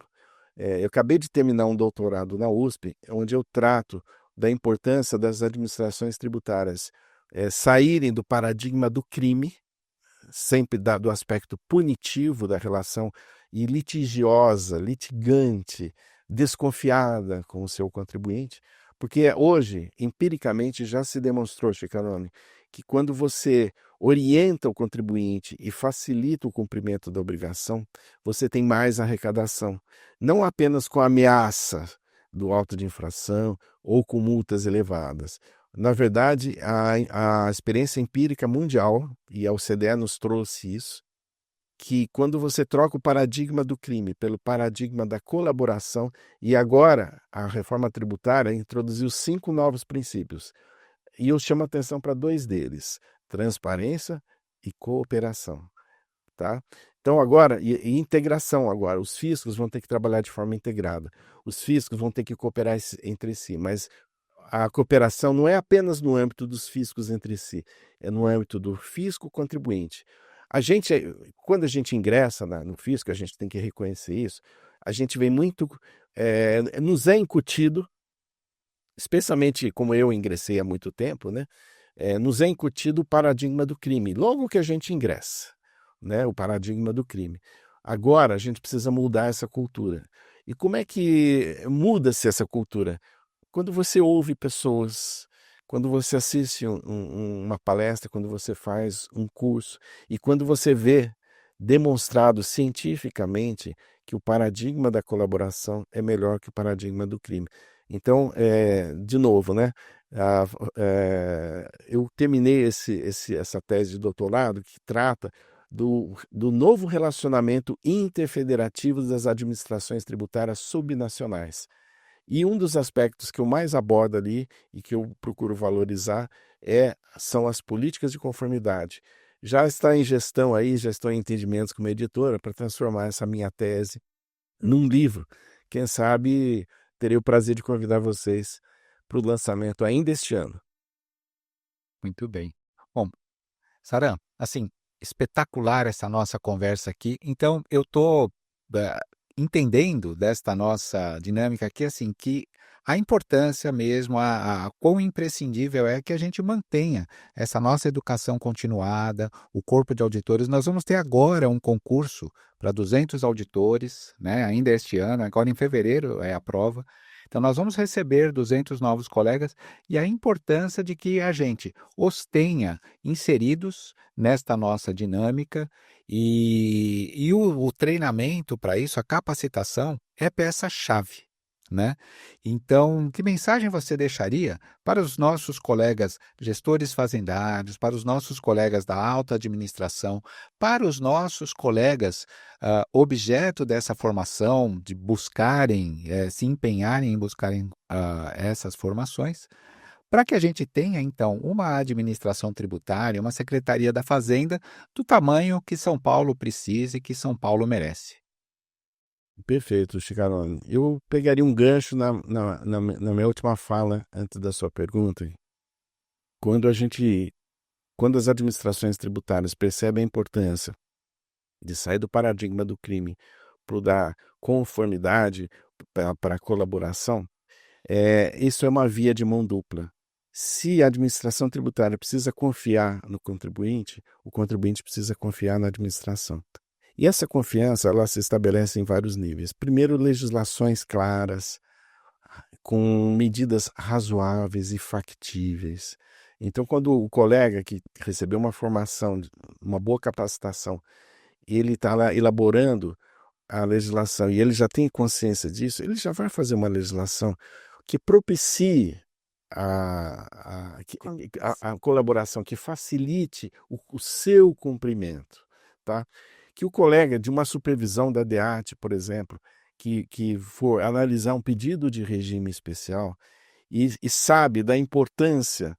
Eu acabei de terminar um doutorado na USP, onde eu trato da importância das administrações tributárias saírem do paradigma do crime, sempre do aspecto punitivo da relação e litigiosa, litigante, desconfiada com o seu contribuinte, porque hoje, empiricamente, já se demonstrou, Chicarone, que quando você orienta o contribuinte e facilita o cumprimento da obrigação, você tem mais arrecadação, não apenas com a ameaça do auto de infração ou com multas elevadas. Na verdade, a experiência empírica mundial, e a OCDE nos trouxe isso, que quando você troca o paradigma do crime pelo paradigma da colaboração, e agora a reforma tributária introduziu 5 novos princípios, e eu chamo a atenção para 2 deles, transparência e cooperação. Tá? Então agora, e integração agora, os fiscos vão ter que trabalhar de forma integrada, os fiscos vão ter que cooperar entre si, mas a cooperação não é apenas no âmbito dos fiscos entre si, é no âmbito do fisco contribuinte. Quando a gente ingressa no fisco, a gente tem que reconhecer isso, a gente vem muito, nos é incutido, especialmente como eu ingressei há muito tempo, né? Nos é incutido o paradigma do crime, logo que a gente ingressa, né? O paradigma do crime. Agora a gente precisa mudar essa cultura. E como é que muda-se essa cultura? Quando você ouve pessoas, quando você assiste uma palestra, quando você faz um curso e quando você vê demonstrado cientificamente que o paradigma da colaboração é melhor que o paradigma do crime. Então, de novo, né? Eu terminei essa tese de doutorado que trata do novo relacionamento interfederativo das administrações tributárias subnacionais. E um dos aspectos que eu mais abordo ali e que eu procuro valorizar são as políticas de conformidade. Já está em gestão aí, já estou em entendimentos com uma editora para transformar essa minha tese num livro. Quem sabe terei o prazer de convidar vocês para o lançamento ainda este ano. Muito bem. Bom, Saran, assim, espetacular essa nossa conversa aqui. Então, eu estou entendendo desta nossa dinâmica aqui, assim, que a importância mesmo, a quão imprescindível é que a gente mantenha essa nossa educação continuada, o corpo de auditores. Nós vamos ter agora um concurso para 200 auditores, né? Ainda este ano, agora em fevereiro é a prova. Então, nós vamos receber 200 novos colegas e a importância de que a gente os tenha inseridos nesta nossa dinâmica e o treinamento para isso, a capacitação, é peça-chave, né? Então, que mensagem você deixaria para os nossos colegas gestores fazendários, para os nossos colegas da alta administração, para os nossos colegas objeto dessa formação, de buscarem, se empenharem em buscarem essas formações, para que a gente tenha, então, uma administração tributária, uma Secretaria da Fazenda do tamanho que São Paulo precisa e que São Paulo merece? Perfeito, Chicarone. Eu pegaria um gancho na minha última fala, antes da sua pergunta. Quando as administrações tributárias percebem a importância de sair do paradigma do crime para o da conformidade, para a colaboração, isso é uma via de mão dupla. Se a administração tributária precisa confiar no contribuinte, o contribuinte precisa confiar na administração. E essa confiança, ela se estabelece em vários níveis. Primeiro, legislações claras, com medidas razoáveis e factíveis. Então, quando o colega que recebeu uma formação, uma boa capacitação, ele está lá elaborando a legislação e ele já tem consciência disso, ele já vai fazer uma legislação que propicie a colaboração, que facilite o seu cumprimento, tá? Que o colega de uma supervisão da DEAT, por exemplo, que for analisar um pedido de regime especial e sabe da importância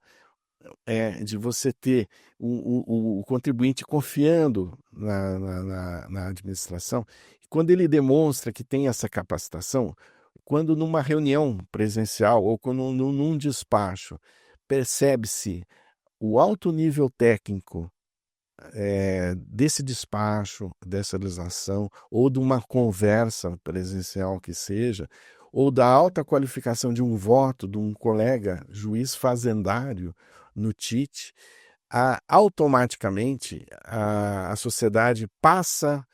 de você ter o contribuinte confiando na administração. Quando ele demonstra que tem essa capacitação, quando numa reunião presencial ou quando num despacho percebe-se o alto nível técnico desse despacho, dessa legislação, ou de uma conversa presencial que seja, ou da alta qualificação de um voto de um colega juiz fazendário no TIT, automaticamente a sociedade passa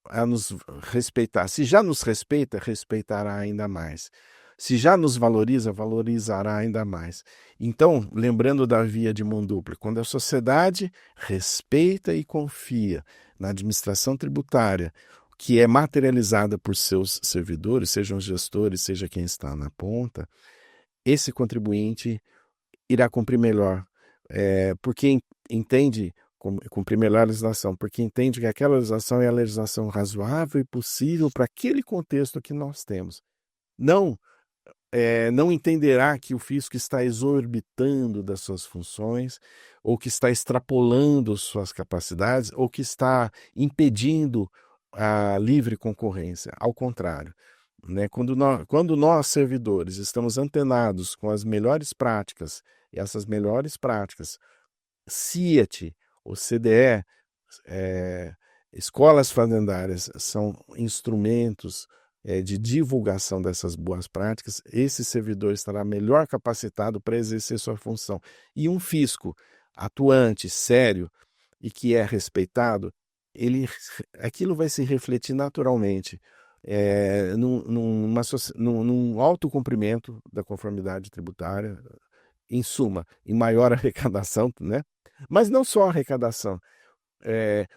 a nos respeitar. Se já nos respeita, respeitará ainda mais. Se já nos valoriza, valorizará ainda mais. Então, lembrando da via de mão dupla, quando a sociedade respeita e confia na administração tributária, que é materializada por seus servidores, sejam gestores, seja quem está na ponta, esse contribuinte irá cumprir melhor, porque entende cumprir melhor a legislação, porque entende que aquela legislação é a legislação razoável e possível para aquele contexto que nós temos. Não entenderá que o fisco está exorbitando das suas funções, ou que está extrapolando suas capacidades, ou que está impedindo a livre concorrência. Ao contrário, né? Quando nós, servidores, estamos antenados com as melhores práticas, e essas melhores práticas, CIET, ou CDE, escolas fazendárias, são instrumentos de divulgação dessas boas práticas, esse servidor estará melhor capacitado para exercer sua função. E um fisco atuante, sério e que é respeitado, aquilo vai se refletir naturalmente num alto cumprimento da conformidade tributária, em suma, em maior arrecadação, né? Mas não só arrecadação.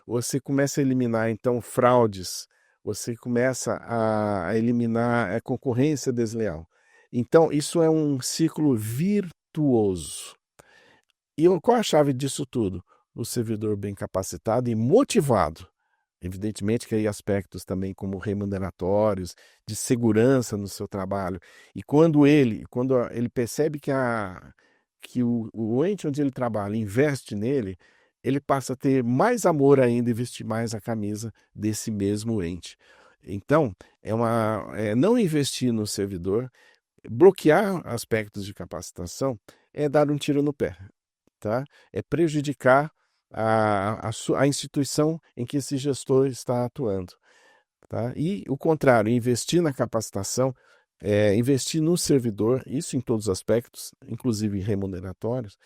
Você começa a eliminar, então, fraudes, você começa a eliminar a concorrência desleal. Então, isso é um ciclo virtuoso. E qual é a chave disso tudo? O servidor bem capacitado e motivado. Evidentemente que há aspectos também como remuneratórios, de segurança no seu trabalho. E quando ele percebe que o ente onde ele trabalha investe nele, ele passa a ter mais amor ainda e vestir mais a camisa desse mesmo ente. Então, não investir no servidor, bloquear aspectos de capacitação, é dar um tiro no pé, tá? É prejudicar a instituição em que esse gestor está atuando, tá? E o contrário, investir na capacitação, investir no servidor, isso em todos os aspectos, inclusive remuneratórios,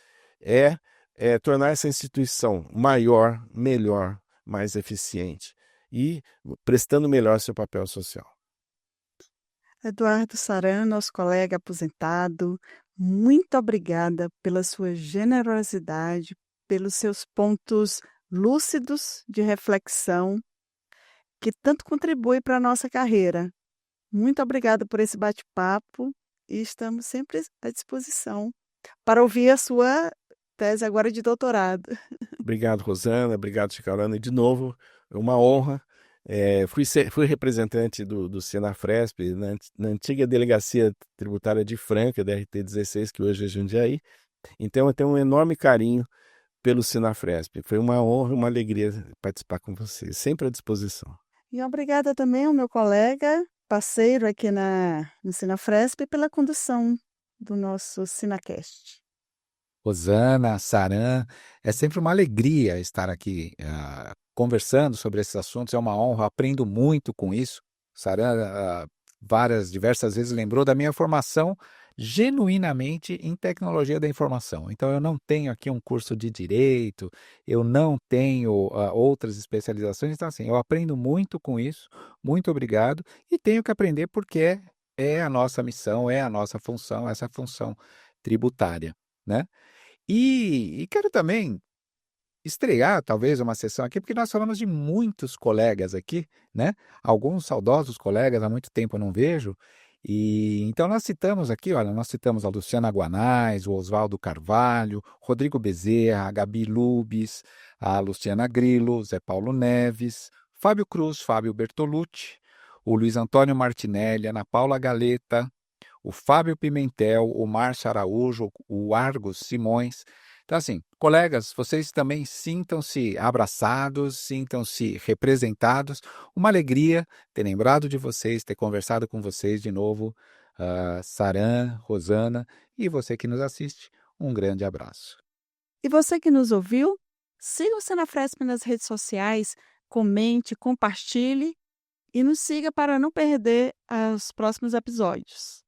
tornar essa instituição maior, melhor, mais eficiente e prestando melhor seu papel social. Eduardo Saran, nosso colega aposentado, muito obrigada pela sua generosidade, pelos seus pontos lúcidos de reflexão, que tanto contribui para a nossa carreira. Muito obrigada por esse bate-papo e estamos sempre à disposição para ouvir a sua tese agora de doutorado. Obrigado, Rosana. Obrigado, Chicarana. E, de novo, é uma honra. Fui representante do Senafresp na antiga Delegacia Tributária de Franca, da RT-16, que hoje é Jundiaí. Então, eu tenho um enorme carinho pelo Senafresp. Foi uma honra, uma alegria participar com vocês. Sempre à disposição. E obrigada também ao meu colega, parceiro aqui no Senafresp, pela condução do nosso Sinacast. Rosana, Saran, é sempre uma alegria estar aqui conversando sobre esses assuntos, é uma honra, aprendo muito com isso. Saran, diversas vezes lembrou da minha formação genuinamente em tecnologia da informação. Então, eu não tenho aqui um curso de direito, eu não tenho outras especializações, então assim, eu aprendo muito com isso, muito obrigado, e tenho que aprender porque é a nossa missão, é a nossa função, essa função tributária, né? E quero também estrear, talvez, uma sessão aqui, porque nós falamos de muitos colegas aqui, né? Alguns saudosos colegas, há muito tempo eu não vejo. E então nós citamos aqui, olha, nós citamos a Luciana Guanais, o Oswaldo Carvalho, Rodrigo Bezerra, a Gabi Lubes, a Luciana Grillo, Zé Paulo Neves, Fábio Cruz, Fábio Bertolucci, o Luiz Antônio Martinelli, Ana Paula Galeta, o Fábio Pimentel, o Márcio Araújo, o Argos Simões. Então, assim, colegas, vocês também sintam-se abraçados, sintam-se representados. Uma alegria ter lembrado de vocês, ter conversado com vocês de novo. Saran, Rosana e você que nos assiste, um grande abraço. E você que nos ouviu, siga o Sinafresp nas redes sociais, comente, compartilhe e nos siga para não perder os próximos episódios.